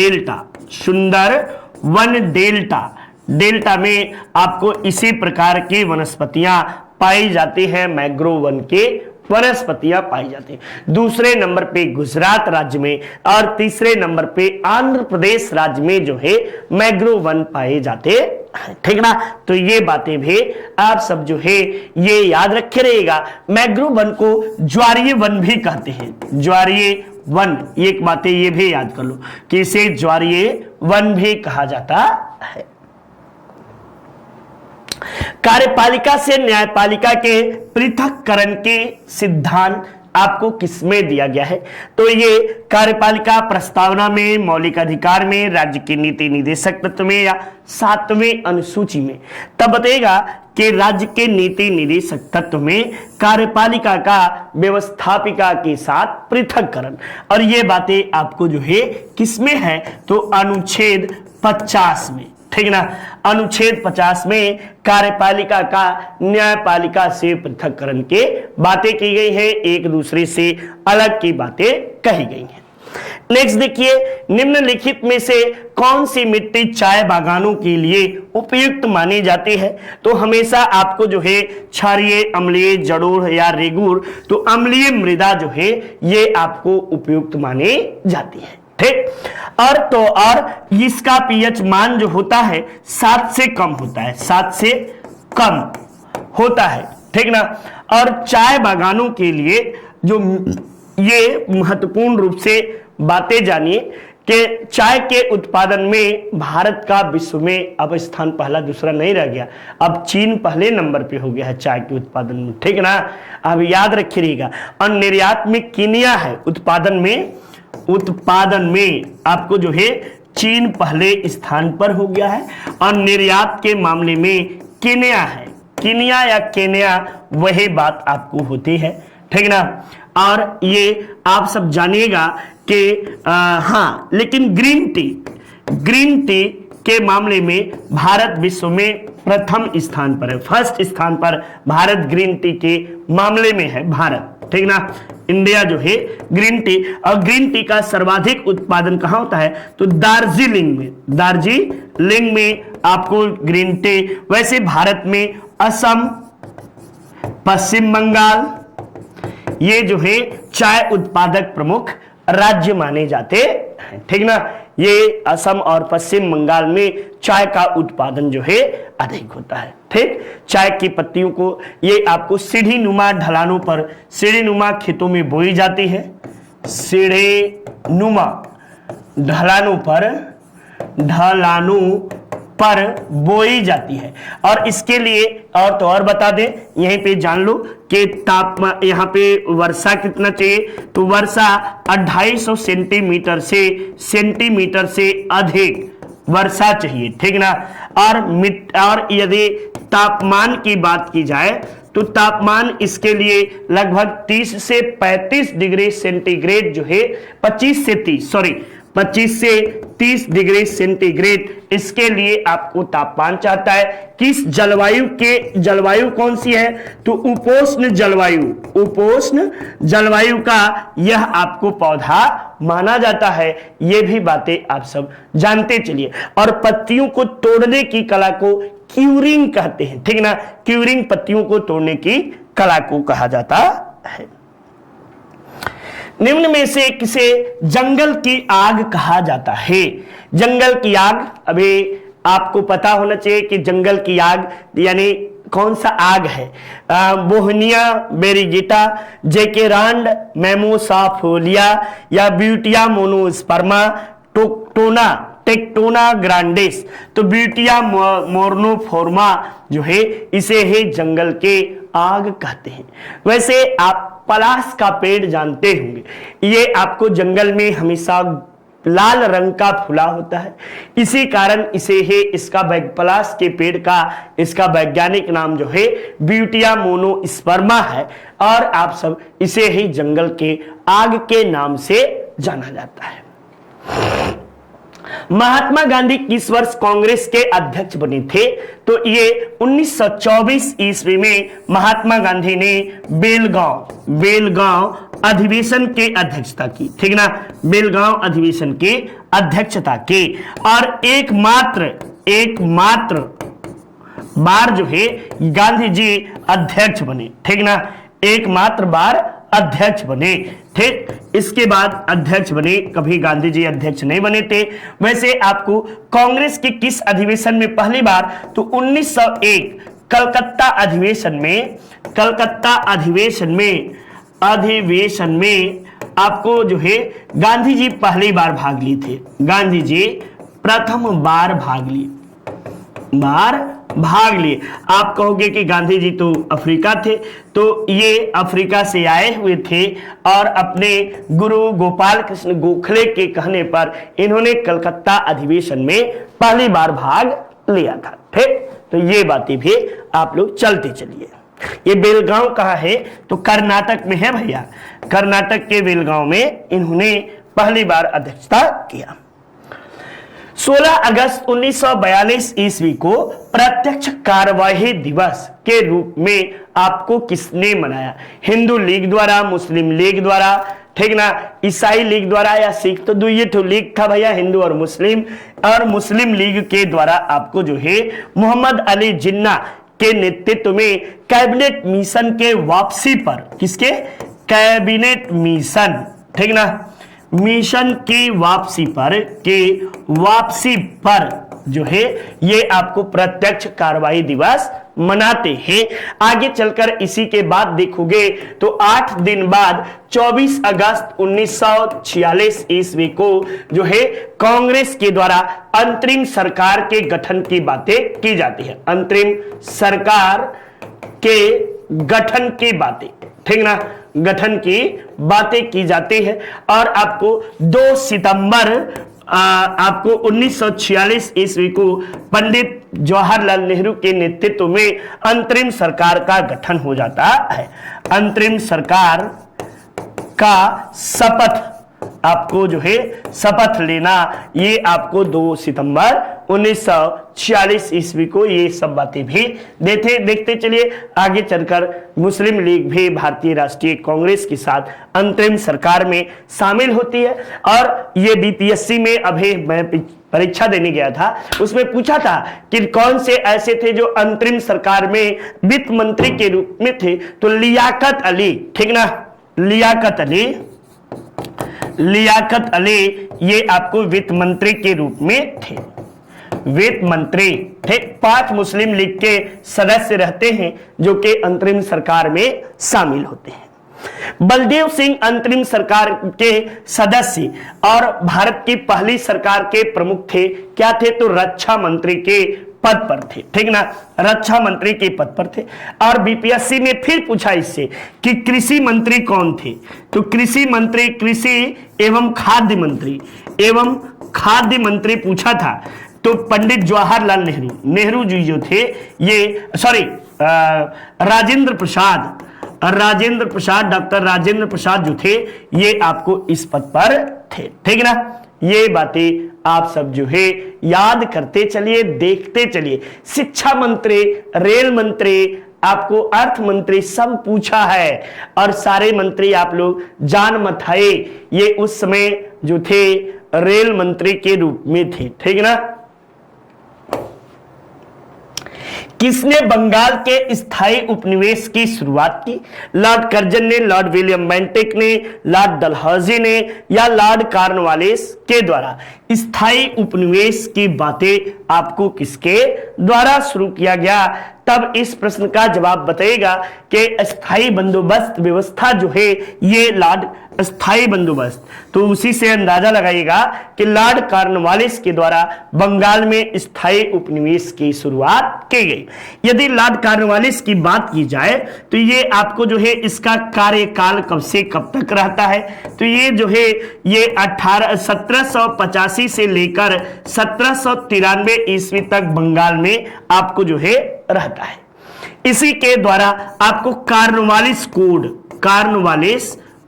डेल्टा में आपको इसी प्रकार की वनस्पतियां पाई जाती हैं, मैंग्रोव वन के वनस्पतियां पाई जाती हैं। दूसरे नंबर पे गुजरात राज्य में और तीसरे नंबर पे आंध्र प्रदेश राज्य में जो है मैंग्रोव वन पाए जाते हैं, ठीक ना। तो ये बातें भी आप सब जो है ये याद रखे रहेगा। मैंग्रोव वन को ज्वारीय वन भी कहते हैं, ज्वारीय वन, एक बातें ये भी याद कर लो कि इसे ज्वारीय वन भी कहा जाता है। कार्यपालिका से न्यायपालिका के पृथक्करण के सिद्धांत आपको किसमें दिया गया है? तो ये कार्यपालिका प्रस्तावना में, मौलिक अधिकार में, राज्य के नीति निदेशक तत्व में या 7वें अनुसूची में। तब बताएगा कि राज्य के नीति निदेशक तत्व में कार्यपालिका का व्यवस्थापिका के साथ पृथक्करण, और ये बातें आपको जो है किसमें है? तो अनुच्छेद 50 में, ठीक ना। अनुच्छेद 50 में कार्यपालिका का न्यायपालिका से पृथक्करण के बातें की गई है, एक दूसरे से अलग की बातें कही गई हैं। नेक्स्ट देखिए, निम्नलिखित में से कौन सी मिट्टी चाय बागानों के लिए उपयुक्त मानी जाती है? तो हमेशा आपको जो है क्षारीय, अम्लीय, जड़ोढ़ या रेगूर, तो अम्लीय मृदा जो है ये आपको उपयुक्त मानी जाती है, ठीक। और इसका पीएच मान जो होता है 7 से कम होता है, 7 से कम होता है, ठीक ना। और चाय बागानों के लिए जो ये महत्वपूर्ण रूप से बातें जानिए कि चाय के उत्पादन में भारत का विश्व में अब स्थान पहला दूसरा नहीं रह गया, अब चीन पहले नंबर पे हो गया है चाय के उत्पादन में, ठीक ना। अब याद रखिएगा। और निर्यात में कीनिया है, उत्पादन में आपको जो है चीन पहले स्थान पर हो गया है, और निर्यात के मामले में केन्या है, केन्या या केन्या वही बात आपको होती है, ठीक ना। और ये आप सब जानिएगा कि हाँ, लेकिन ग्रीन टी के मामले में भारत विश्व में प्रथम स्थान पर है, फर्स्ट स्थान पर भारत ग्रीन टी के मामले में है भारत, ठीक ना। इंडिया जो है ग्रीन टी, और ग्रीन टी का सर्वाधिक उत्पादन कहां होता है? तो दार्जिलिंग में आपको ग्रीन टी। वैसे भारत में असम, पश्चिम बंगाल ये जो है चाय उत्पादक प्रमुख राज्य माने जाते हैं, ठीक ना। ये असम और पश्चिम बंगाल में चाय का उत्पादन जो है अधिक होता है, ठीक। चाय की पत्तियों को ये आपको सीढ़ी नुमा ढलानों पर, सीढ़ी नुमा खेतों में बोई जाती है, सीढ़ी नुमा ढलानों पर बोई जाती है। और इसके लिए और बता दें, यहीं पे जान लो कि तापमान, यहाँ पे वर्षा कितना चाहिए? तो वर्षा 250 सेंटीमीटर से अधिक वर्षा चाहिए, ठीक ना। और यदि तापमान की बात की जाए तो तापमान इसके लिए लगभग 30 से 35 डिग्री सेंटीग्रेड जो है 25 से 30 डिग्री सेंटीग्रेड इसके लिए आपको तापमान चाहता है। किस जलवायु कौन सी है? तो उपोष्ण जलवायु का यह आपको पौधा माना जाता है। ये भी बातें आप सब जानते चलिए। और पत्तियों को तोड़ने की कला को क्यूरिंग कहते हैं, ठीक ना। क्यूरिंग पत्तियों को तोड़ने की कला को कहा जाता है। निम्न में से किसे जंगल की आग कहा जाता है? जंगल की आग, अभी आपको पता होना चाहिए कि जंगल की आग यानी कौन सा आग है? बोहनिया बेरीगिटा, जेकेरांड मेमोसाफोलिया या ब्यूटिया मोनोस्पर्मा, टोना टेक्टोना ग्रांडिस। तो ब्यूटिया मोर्नोफोर्मा जो है इसे है जंगल के आग कहते हैं। वैसे आप पलाश का पेड़ जानते होंगे, ये आपको जंगल में हमेशा लाल रंग का फूला होता है, इसी कारण इसे है इसका पलाश के पेड़ का इसका वैज्ञानिक नाम जो है ब्यूटिया मोनोस्पर्मा है, और आप सब इसे ही जंगल के आग के नाम से जाना जाता है। महात्मा गांधी किस वर्ष कांग्रेस के अध्यक्ष बने थे? तो ये 1924 ईस्वी में महात्मा गांधी ने बेलगांव अधिवेशन के अध्यक्षता की, ठीक ना, बेलगांव अधिवेशन की अध्यक्षता की, और एकमात्र बार जो है गांधी जी अध्यक्ष बने, ठीक ना, एकमात्र बार अध्यक्ष बने, ठीक। इसके बाद अध्यक्ष बने, कभी गांधी जी अध्यक्ष नहीं बने थे। वैसे आपको कांग्रेस के किस अधिवेशन में पहली बार? तो 1901 कलकत्ता अधिवेशन में आपको जो है गांधी जी पहली बार भाग लिए थे। गांधी जी प्रथम बार भाग लिए। आप कहोगे कि गांधी जी तो अफ्रीका थे, तो ये अफ्रीका से आए हुए थे और अपने गुरु गोपाल कृष्ण गोखले के कहने पर इन्होंने कलकत्ता अधिवेशन में पहली बार भाग लिया था, ठीक। तो ये बातें भी आप लोग चलते चलिए। ये बेलगांव कहाँ है? तो कर्नाटक में है भैया, कर्नाटक के बेलगांव में इन्होंने पहली बार अध्यक्षता किया। 16 अगस्त 1942 ईस्वी को प्रत्यक्ष कार्यवाही दिवस के रूप में आपको किसने मनाया? हिंदू लीग द्वारा, मुस्लिम लीग द्वारा, ठीक ना, ईसाई लीग द्वारा या सिख, तो दो ये तो लीग था भैया, हिंदू और मुस्लिम लीग के द्वारा आपको जो है मोहम्मद अली जिन्ना के नेतृत्व में कैबिनेट मिशन के वापसी पर, किसके? कैबिनेट मिशन, ठीक ना, मिशन की वापसी पर जो है ये आपको प्रत्यक्ष कार्रवाई दिवस मनाते हैं। आगे चलकर इसी के बाद देखोगे तो 8 दिन बाद 24 अगस्त 1946 ईस्वी को जो है कांग्रेस के द्वारा अंतरिम सरकार के गठन की बातें की जाती है। अंतरिम सरकार के गठन की बातें, ठीक ना, गठन की बातें की जाती है। और आपको 2 सितंबर आपको 1946 ईस्वी को पंडित जवाहरलाल नेहरू के नेतृत्व में अंतरिम सरकार का गठन हो जाता है। अंतरिम सरकार का शपथ आपको जो है शपथ लेना, ये आपको 2 सितंबर 1946 ईस्वी को ये सब बातें भी देखते चलिए। आगे चलकर मुस्लिम लीग भी भारतीय राष्ट्रीय कांग्रेस के साथ अंतरिम सरकार में शामिल होती है। और ये बीपीएससी में अभी मैं परीक्षा देने गया था, उसमें पूछा था कि कौन से ऐसे थे जो अंतरिम सरकार में वित्त मंत्री के रूप में थे, तो लियाकत अली, ठीक ना, लियाकत अली ये आपको वित्त मंत्री के रूप में थे, वित्त मंत्री थे। 5 मुस्लिम लीग के सदस्य रहते हैं जो कि अंतरिम सरकार में शामिल होते हैं। बलदेव सिंह अंतरिम सरकार के सदस्य और भारत की पहली सरकार के प्रमुख थे। क्या थे? तो रक्षा मंत्री के पद पर थे, ठीक ना, रक्षा मंत्री के पद पर थे। और बीपीएससी में फिर पूछा इससे कि कृषि मंत्री कौन थे? तो कृषि मंत्री, कृषि एवं खाद्य मंत्री पूछा था, तो पंडित जवाहरलाल नेहरू जी जो थे ये, डॉक्टर राजेंद्र प्रसाद जो थे ये आपको इस पद पर थे, ठीक ना। ये बातें आप सब जो है याद करते चलिए, देखते चलिए। शिक्षा मंत्री, रेल मंत्री, आपको अर्थ मंत्री सब पूछा है, और सारे मंत्री आप लोग जान मत आए, ये उस समय जो थे रेल मंत्री के रूप में थे, ठीक ना। किसने बंगाल के स्थायी उपनिवेश की शुरुआत की? लॉर्ड कर्जन ने, लॉर्ड विलियम बेंटिक ने, लॉर्ड डलहौजी ने या लॉर्ड कॉर्नवालिस के द्वारा? स्थायी उपनिवेश की बातें आपको किसके द्वारा शुरू किया गया? तब इस प्रश्न का जवाब बताएगा कि स्थायी बंदोबस्त व्यवस्था जो है ये लॉर्ड स्थायी बंदोबस्त, तो उसी से अंदाजा लगाइएगा कि लॉर्ड कॉर्नवालिस के द्वारा बंगाल में स्थायी उपनिवेश की शुरुआत की गई। यदि लॉर्ड कॉर्नवालिस की बात की जाए तो ये आपको जो है इसका कार्यकाल कब से कब तक रहता है? तो ये जो है ये 1785 से लेकर 1793 ईस्वी तक बंगाल में आपको जो है रहता है। इसी के द्वारा आपको कॉर्नवालिस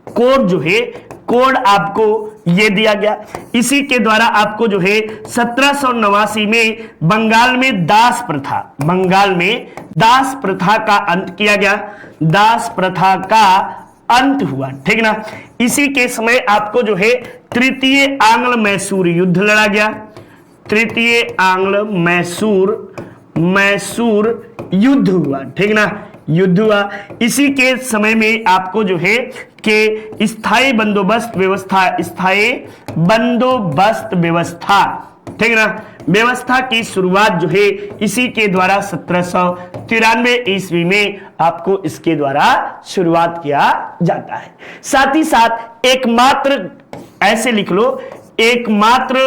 कोड जो है कोड आपको ये दिया गया। इसी के द्वारा आपको जो है 1789 में बंगाल में दास प्रथा का अंत किया गया। दास प्रथा का अंत हुआ, ठीक ना। इसी के समय आपको जो है तृतीय आंग्ल मैसूर युद्ध लड़ा गया। तृतीय आंग्ल मैसूर युद्ध हुआ, ठीक ना, युद्ध हुआ। इसी के समय में आपको जो है कि स्थायी बंदोबस्त व्यवस्था, ठीक ना, व्यवस्था की शुरुआत जो है इसी के द्वारा 1793 ईस्वी में आपको इसके द्वारा शुरुआत किया जाता है। साथ ही साथ एकमात्र, ऐसे लिख लो, एकमात्र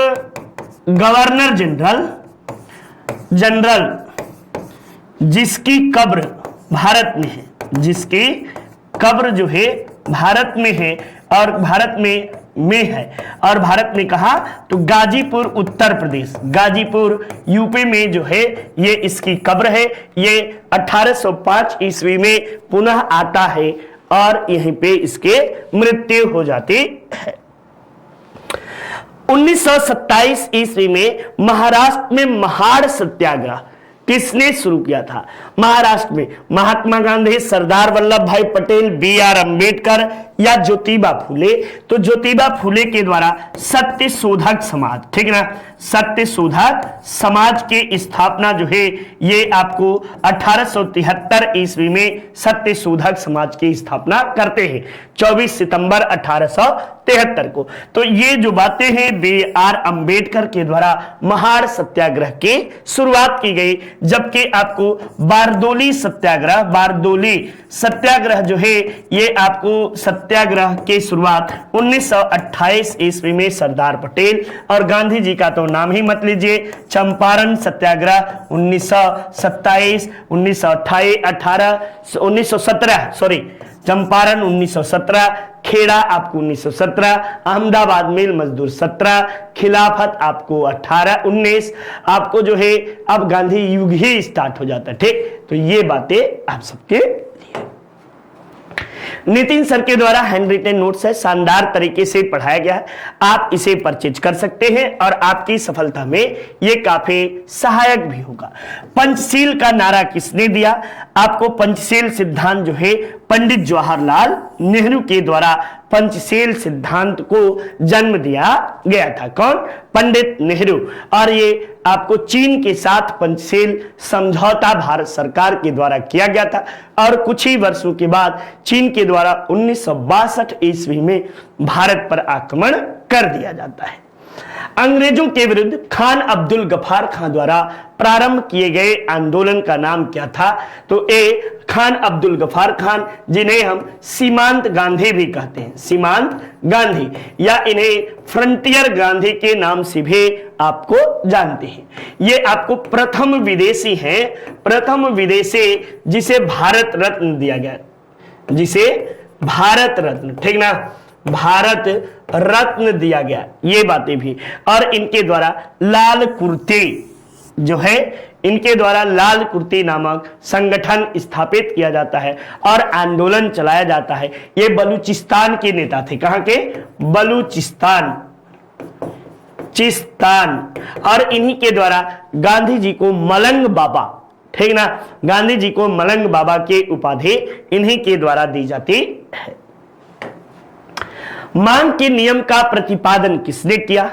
गवर्नर जनरल जिसकी कब्र भारत में है, जिसकी कब्र जो है भारत में है और भारत में है और भारत में कहा तो गाजीपुर उत्तर प्रदेश, गाजीपुर यूपी में जो है ये इसकी कब्र है। ये 1805 ईस्वी में पुनः आता है और यहीं पे इसके मृत्यु हो जाती है। 1927 ईस्वी में महाराष्ट्र में महाड़ सत्याग्रह किसने शुरू किया था? महाराष्ट्र में महात्मा गांधी, सरदार वल्लभ भाई पटेल, B.R. अम्बेडकर या ज्योतिबा फूले? तो ज्योतिबा फूले के द्वारा सत्य शोधक समाज, ठीक ना, सत्य शोधक समाज की स्थापना जो है ये आपको 1873 ईस्वी में सत्य शोधक समाज की स्थापना करते हैं 24 सितंबर 1873 को। तो ये जो बातें हैं B.R. अम्बेडकर के द्वारा महाड़ सत्याग्रह की शुरुआत की गई, जबकि आपको बारदोली सत्याग्रह जो है ये आपको सत्याग्रह की शुरुआत 1928 ईस्वी में सरदार पटेल और गांधी जी का तो नाम ही मत लीजिए। चंपारण सत्याग्रह 1917, चंपारण 1917, खेड़ा आपको 1917, अहमदाबाद मिल मजदूर 17, खिलाफत आपको 19 आपको जो है अब गांधी युग ही स्टार्ट हो जाता है, ठीक। तो ये बातें आप सबके लिए नितिन सर के द्वारा हैंड रिटन नोट्स है, शानदार तरीके से पढ़ाया गया है, आप इसे परचेज कर सकते हैं और आपकी सफलता में ये काफी सहायक भी होगा। पंचशील का नारा किसने दिया? आपको पंचशील सिद्धांत जो है पंडित जवाहरलाल नेहरू के द्वारा पंचशील सिद्धांत को जन्म दिया गया था। कौन? पंडित नेहरू। और ये आपको चीन के साथ पंचशील समझौता भारत सरकार के द्वारा किया गया था और कुछ ही वर्षों के बाद चीन के द्वारा 1962 ईस्वी में भारत पर आक्रमण कर दिया जाता है। अंग्रेजों के विरुद्ध खान अब्दुल गफ्फार खान द्वारा प्रारंभ किए गए आंदोलन का नाम क्या था? तो ए खान अब्दुल गफ्फार खान, जिन्हें हम सीमांत गांधी भी कहते हैं, सीमांत गांधी या इन्हें फ्रंटियर गांधी के नाम से भी आपको जानते हैं। ये आपको प्रथम विदेशी हैं, प्रथम विदेशी जिसे भारत रत्न दिया गया, जिसे भारत रत्न, ठीक ना, भारत रत्न दिया गया, ये बातें भी। और इनके द्वारा लाल कुर्ती जो है, इनके द्वारा लाल कुर्ती नामक संगठन स्थापित किया जाता है और आंदोलन चलाया जाता है। ये बलूचिस्तान के नेता थे। कहां के? बलूचिस्तान, और इन्हीं के द्वारा गांधी जी को मलंग बाबा, ठीक ना, गांधी जी को मलंग बाबा की उपाधि इन्हीं के द्वारा दी जाती है। मांग के नियम का प्रतिपादन किसने किया?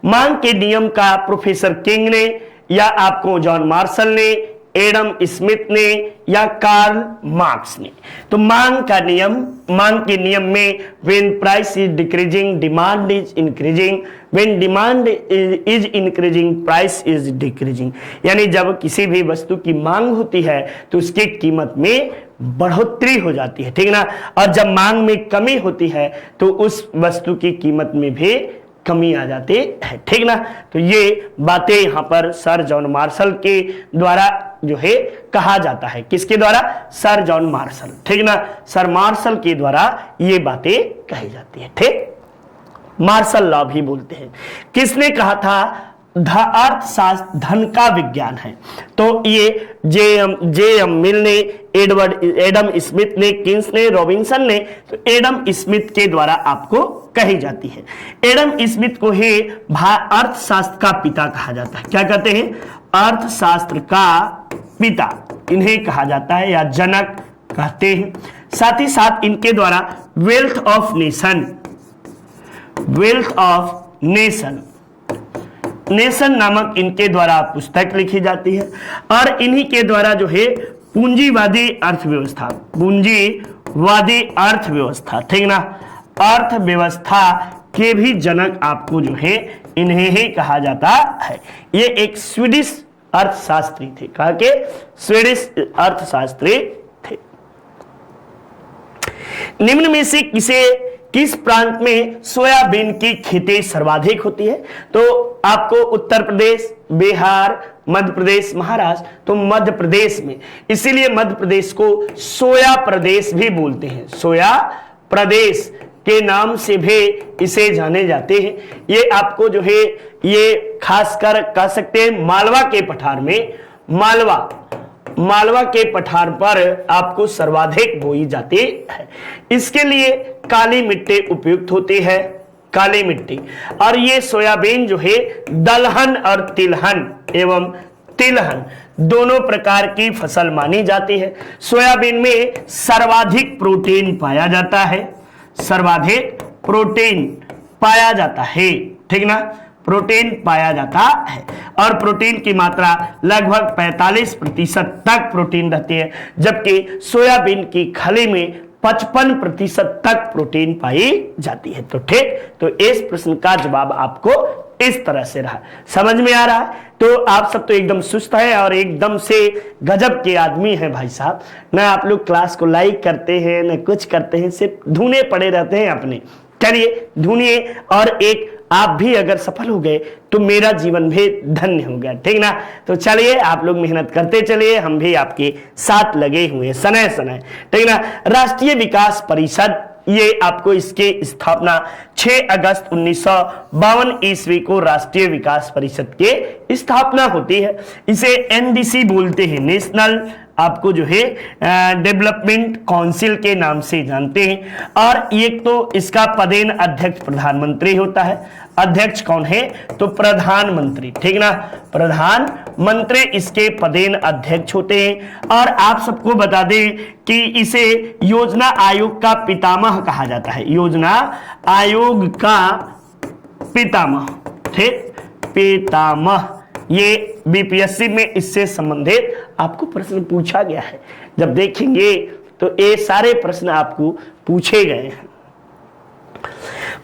मांग के नियम का प्रोफेसर किंग ने या आपको जॉन मार्शल ने एडम स्मिथ ने या कार्ल मार्क्स ने? तो मांग के नियम में when price is decreasing demand is increasing, when demand is increasing price is decreasing. यानी जब किसी भी वस्तु की मांग होती है तो उसकी कीमत में बढ़ोतरी हो जाती है, ठीक ना। और जब मांग में कमी होती है तो उस वस्तु की कीमत में भी कमी आ जाती है, ठीक ना। तो ये बातें यहां पर सर जॉन मार्शल के द्वारा जो है कहा जाता है। किसके द्वारा? सर जॉन मार्शल, ठीक ना। सर मार्शल के द्वारा ये बातें कही जाती है, ठीक। मार्शल लॉ भी बोलते हैं। किसने कहा था? अर्थशास्त्र धन का विज्ञान है। तो ये जे एम मिल ने, एडम स्मिथ ने, किन्स ने, रॉबिन्सन ने, तो एडम स्मिथ के द्वारा आपको कही जाती है। एडम स्मिथ को ही अर्थशास्त्र का पिता कहा जाता है। क्या कहते हैं? अर्थशास्त्र का पिता इन्हें कहा जाता है या जनक कहते हैं। साथ ही साथ इनके द्वारा वेल्थ ऑफ नेशन नामक इनके द्वारा पुस्तक लिखी जाती है। और इन्हीं के द्वारा जो है पूंजीवादी अर्थव्यवस्था, ठीक ना, अर्थव्यवस्था के भी जनक आपको जो है इन्हें ही कहा जाता है। ये एक स्वीडिश अर्थशास्त्री थे। कहा के? स्वीडिश अर्थशास्त्री थे। निम्न में से किस प्रांत में सोयाबीन की खेती सर्वाधिक होती है? तो आपको उत्तर प्रदेश, बिहार, मध्य प्रदेश, महाराष्ट्र, तो मध्य प्रदेश में, इसीलिए मध्य प्रदेश को सोया प्रदेश भी बोलते हैं। सोया प्रदेश के नाम से भी इसे जाने जाते हैं। ये आपको जो है ये खासकर कह सकते हैं मालवा के पठार में, मालवा के पठार पर आपको सर्वाधिक बोई जाती है। इसके लिए काली मिट्टी उपयुक्त होती है, काली मिट्टी। और ये सोयाबीन जो है दलहन और तिलहन दोनों प्रकार की फसल मानी जाती है। सोयाबीन में सर्वाधिक प्रोटीन पाया जाता है, ठीक ना, प्रोटीन पाया जाता है। और प्रोटीन की मात्रा लगभग 45% तक प्रोटीन रहती है, जबकि सोयाबीन की खली में 55% तक प्रोटीन पाई जाती है। तो ठीक, तो इस प्रश्न का जवाब आपको इस तरह से रहा। समझ में आ रहा है? तो आप सब तो एकदम सुस्त है और एकदम से गजब के आदमी हैं भाई साहब। ना आप लोग क्लास को लाइक करते हैं, ना कुछ करते हैं, सिर्फ धुने पड़े रहते हैं अपने। चलिए धुनिए, और एक आप भी अगर सफल हो गए तो मेरा जीवन भी धन्य हो गया, ठीक ना। तो चलिए आप लोग मेहनत करते चलिए, हम भी आपके साथ लगे हुए सनय, ठीक ना। राष्ट्रीय विकास परिषद, ये आपको इसके स्थापना 6 अगस्त 1952 ईस्वी को राष्ट्रीय विकास परिषद के स्थापना होती है। इसे एनडीसी बोलते हैं, नेशनल आपको जो है डेवलपमेंट काउंसिल के नाम से जानते हैं। और एक तो इसका पदेन अध्यक्ष प्रधानमंत्री होता है। अध्यक्ष कौन है? तो प्रधानमंत्री, ठीक ना, प्रधानमंत्री इसके पदेन अध्यक्ष होते हैं। और आप सबको बता दें कि इसे योजना आयोग का पितामह कहा जाता है, योजना आयोग का पितामह, ठीक, पितामह। ये बीपीएससी में इससे संबंधित आपको प्रश्न पूछा गया है। जब देखेंगे तो ये सारे प्रश्न आपको पूछे गए हैं।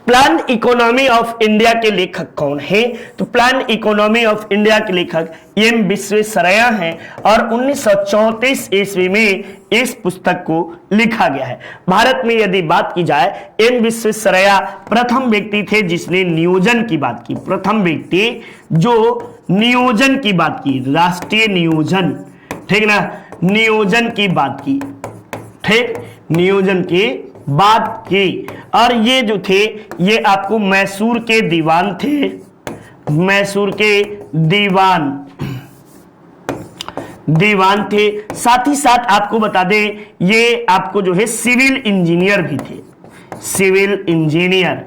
प्लान इकोनॉमी ऑफ इंडिया के लेखक कौन है? तो प्लान इकोनॉमी ऑफ इंडिया के लेखक एम विश्वेश्वरैया हैं और 1934 ईस्वी में इस पुस्तक को लिखा गया है। भारत में यदि बात की जाए, एम विश्वेश्वरैया प्रथम व्यक्ति थे जिसने नियोजन की बात की, प्रथम व्यक्ति जो नियोजन की बात की, राष्ट्रीय नियोजन, ठीक ना, नियोजन की बात की, ठीक, नियोजन की बात की। और ये जो थे ये आपको मैसूर के दीवान थे, मैसूर के दीवान थे। साथ ही साथ आपको बता दें ये आपको जो है सिविल इंजीनियर भी थे, सिविल इंजीनियर।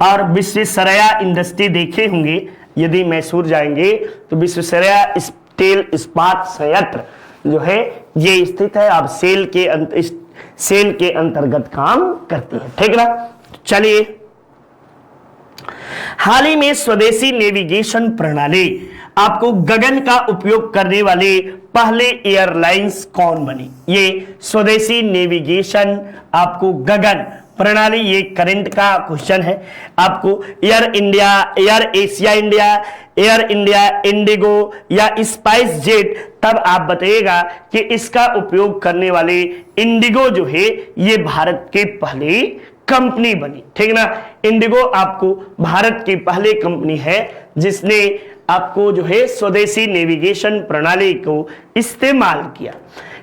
और विश्वेश्वरैया इंडस्ट्री देखे होंगे, यदि मैसूर जाएंगे तो विश्वेश्वरैया स्टील इस्पात संयंत्र जो है ये स्थित है। अब सेल के अंतर्गत काम करती है, ठीक ना। चलिए, हाल ही में स्वदेशी नेविगेशन प्रणाली आपको गगन का उपयोग करने वाले पहले एयरलाइंस कौन बनी? ये स्वदेशी नेविगेशन आपको गगन प्रणाली, ये करंट का क्वेश्चन है आपको। Air India, air Asia India, air India, Indigo या स्पाइस जेट, तब आप बताइएगा कि इसका उपयोग करने वाले इंडिगो जो है ये भारत के पहले कंपनी बनी, ठीक ना। इंडिगो आपको भारत की पहले कंपनी है जिसने आपको जो है स्वदेशी नेविगेशन प्रणाली को इस्तेमाल किया।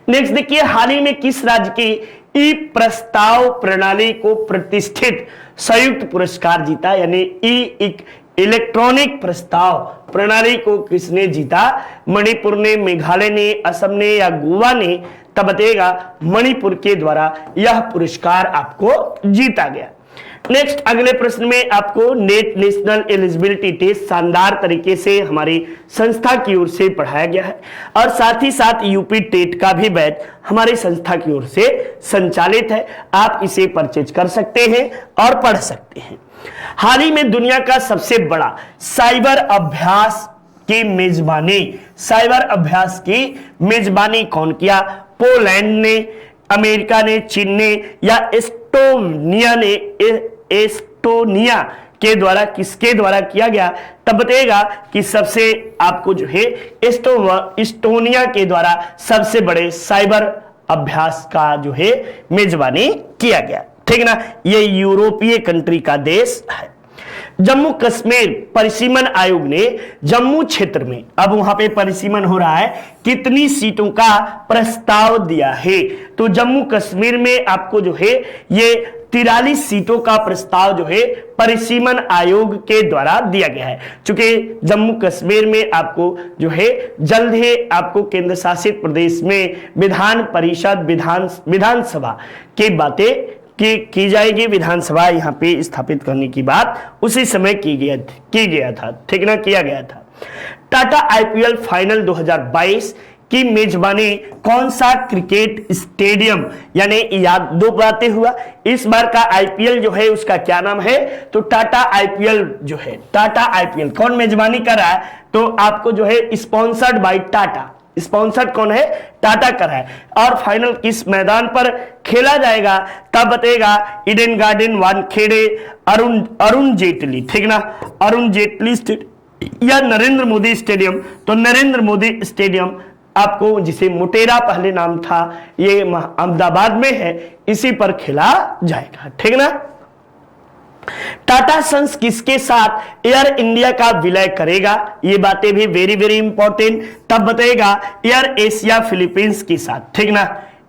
नेक्स्ट देखिए, हाल ही में किस राज्य की ई प्रस्ताव प्रणाली को प्रतिष्ठित संयुक्त पुरस्कार जीता? यानी ई इलेक्ट्रॉनिक प्रस्ताव प्रणाली को किसने जीता? मणिपुर ने, मेघालय ने, असम ने या गोवा ने? तब बताइएगा मणिपुर के द्वारा यह पुरस्कार आपको जीता गया। नेक्स्ट अगले प्रश्न में आपको नेट नेशनल एलिजिबिलिटी टेस्ट शानदार तरीके से हमारी संस्था की ओर से पढ़ाया गया है और साथ ही साथ यूपी टेट का भी बैच हमारी संस्था की ओर से संचालित है। आप इसे परचेज कर सकते हैं और पढ़ सकते हैं। हाल ही में दुनिया का सबसे बड़ा साइबर अभ्यास की मेजबानी कौन किया? पोलैंड ने, अमेरिका ने, चीन ने या एस्टोनिया के द्वारा, किसके द्वारा किया गया? तब बताइएगा कि सबसे आपको जो है एस्टोनिया के द्वारा सबसे बड़े साइबर अभ्यास का जो है मेजबानी किया गया, ठीक ना। ये यूरोपीय कंट्री का देश है। जम्मू कश्मीर परिसीमन आयोग ने जम्मू क्षेत्र में, अब वहां पे परिसीमन हो रहा है, कितनी सीटों का प्रस्ताव दिया है? तो जम्मू कश्मीर में आपको जो है ये 43 सीटों का प्रस्ताव जो है परिसीमन आयोग के द्वारा दिया गया है। चूंकि जम्मू कश्मीर में आपको जो है जल्द ही आपको केंद्र शासित प्रदेश में विधान परिषद, विधानसभा की बातें की जाएगी, विधानसभा यहाँ पे स्थापित करने की बात उसी समय की गया था, ठीक ना, किया गया था। टाटा आईपीएल फाइनल 2022 की मेजबानी कौन सा क्रिकेट स्टेडियम यानी याद दो बातें हुआ। इस बार का आईपीएल जो है उसका क्या नाम है? तो टाटा आईपीएल जो है, टाटा आईपीएल कौन मेजबानी कर रहा है? तो आपको जो है स्पॉन्सर्ड बाय टाटा, स्पॉन्सर्ड कौन है? टाटा कर है। और फाइनल किस मैदान पर खेला जाएगा? तब बताएगा ईडन गार्डन, वानखेड़े, अरुण जेटली, ठीक ना, अरुण जेटली स्टेडियम या नरेंद्र मोदी स्टेडियम। तो नरेंद्र मोदी स्टेडियम आपको, जिसे मोटेरा पहले नाम था, ये अहमदाबाद में है, इसी पर खेला जाएगा, ठीक ना। टाटा सन्स किसके साथ एयर इंडिया का विलय करेगा? ये बातें भी वेरी वेरी इंपॉर्टेंट। तब बताएगा एयर एशिया फिलीपींस के साथ, ठीक ना।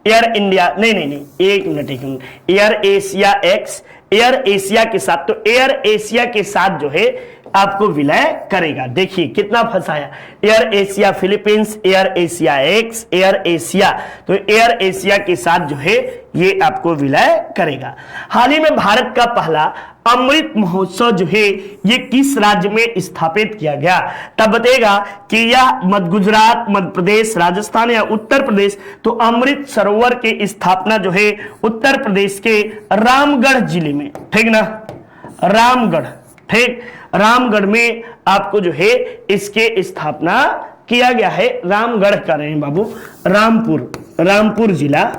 एयर इंडिया नहीं, एक minute, air Asia x, air Asia के साथ, तो एयर एशिया के साथ जो है आपको विलय करेगा। देखिए कितना फंसाया, air Asia Philippines, air Asia x, air Asia, तो एयर एशिया के साथ जो है ये आपको विलय करेगा। हाल ही में भारत का पहला अमृत महोत्सव जो है ये किस राज्य में स्थापित किया गया? तब बताएगा कि यह गुजरात, मध्य प्रदेश, राजस्थान या उत्तर प्रदेश। तो अमृत सरोवर की स्थापना जो है उत्तर प्रदेश के रामगढ़ जिले में, ठीक ना, रामगढ़, ठीक, रामगढ़ में आपको जो है इसके स्थापना किया गया है। रामगढ़ कर रहे हैं बाबू, रामपुर जिला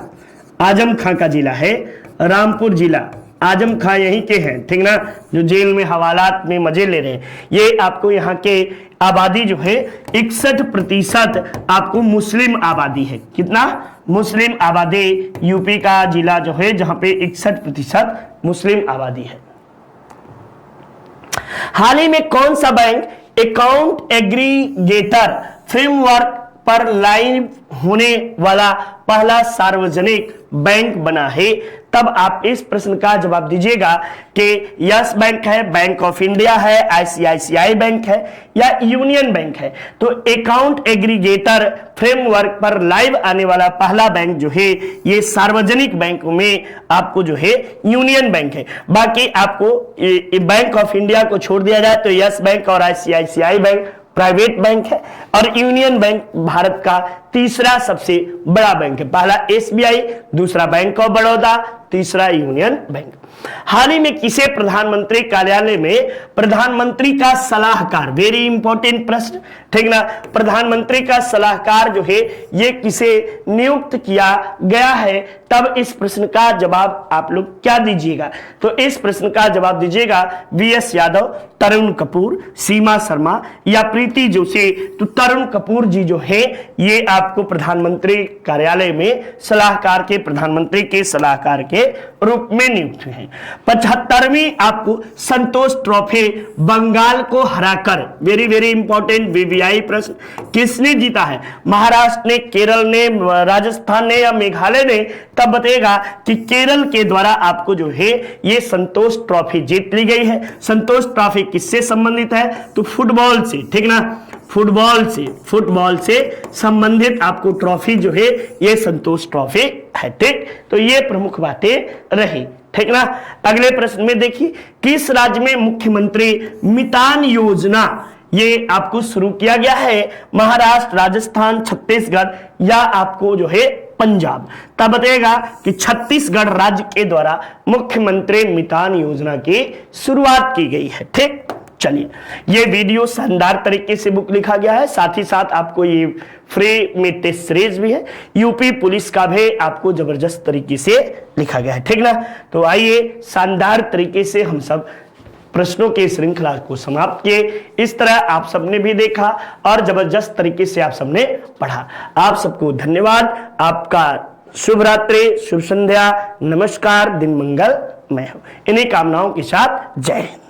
आजम खां का जिला है। रामपुर जिला आजम खां यहीं के हैं, ठीक ना, जो जेल में हवालात में मजे ले रहे हैं। ये आपको यहाँ के आबादी जो है 61% आपको मुस्लिम आबादी है। कितना? मुस्लिम आबादी यूपी का जिला जो है जहां पे 61% मुस्लिम आबादी है। हाल ही में कौन सा बैंक अकाउंट एग्रीगेटर फ्रेमवर्क पर लाइव होने वाला पहला सार्वजनिक बैंक बना है? तब आप इस प्रश्न का जवाब दीजिएगा कि यस बैंक है, बैंक ऑफ इंडिया है, आईसीआईसीआई बैंक है या यूनियन बैंक है। तो अकाउंट एग्रीगेटर फ्रेमवर्क पर लाइव आने वाला पहला बैंक जो है ये सार्वजनिक बैंकों में आपको जो है यूनियन बैंक है। बाकी आपको बैंक ऑफ इंडिया को छोड़ दिया जाए तो यस बैंक और आईसीआईसीआई बैंक प्राइवेट बैंक है और यूनियन बैंक भारत का तीसरा सबसे बड़ा बैंक है। पहला एसबीआई, दूसरा बैंक ऑफ बड़ौदा, तीसरा यूनियन बैंक। हाल ही में किसे प्रधानमंत्री कार्यालय में प्रधानमंत्री का सलाहकार, वेरी इंपॉर्टेंट प्रश्न, ठीक ना। प्रधानमंत्री का सलाहकार जो है ये किसे नियुक्त किया गया है, तब इस प्रश्न का जवाब आप लोग क्या दीजिएगा? तो इस प्रश्न का जवाब दीजिएगा वीएस यादव, तरुण कपूर, सीमा शर्मा या प्रीति जोशी। तो तरुण कपूर जी जो है ये आपको प्रधानमंत्री कार्यालय में सलाहकार के, प्रधानमंत्री के सलाहकार के रूप में नियुक्त हुए हैं। 75वीं आपको संतोष ट्रॉफी बंगाल को हराकर, वेरी वेरी इंपॉर्टेंट वीवीआई प्रश्न, किसने जीता है? महाराष्ट्र ने, केरल ने, राजस्थान ने या मेघालय ने? तब बताएगा कि केरल के द्वारा आपको जो है ये संतोष ट्रॉफी जीत ली गई है। संतोष ट्रॉफी किससे संबंधित है? तो फुटबॉल से, ठीक ना, फुटबॉल से संबंधित आपको ट्रॉफी जो है ये संतोष ट्रॉफी है, ठीक। तो ये प्रमुख बातें रही, ठीक ना। अगले प्रश्न में देखिए, किस राज्य में मुख्यमंत्री मितान योजना ये आपको शुरू किया गया है? महाराष्ट्र, राजस्थान, छत्तीसगढ़ या आपको जो है पंजाब? तब बताएगा कि छत्तीसगढ़ राज्य के द्वारा मुख्यमंत्री मितान योजना की शुरुआत की गई है, ठीक। चलिए, ये वीडियो शानदार तरीके से बुक लिखा गया है, साथ ही साथ आपको ये फ्री में टेस्ट सीरीज भी है, यूपी पुलिस का भी आपको जबरदस्त तरीके से लिखा गया है, ठीक ना। तो आइए शानदार तरीके से हम सब प्रश्नों के श्रृंखला को समाप्त किए। इस तरह आप सबने भी देखा और जबरदस्त तरीके से आप सबने पढ़ा। आप सबको धन्यवाद। आपका शुभ रात्रि, शुभ संध्या, नमस्कार, दिन मंगलमय हो। इन्हीं कामनाओं के साथ जय हिंद।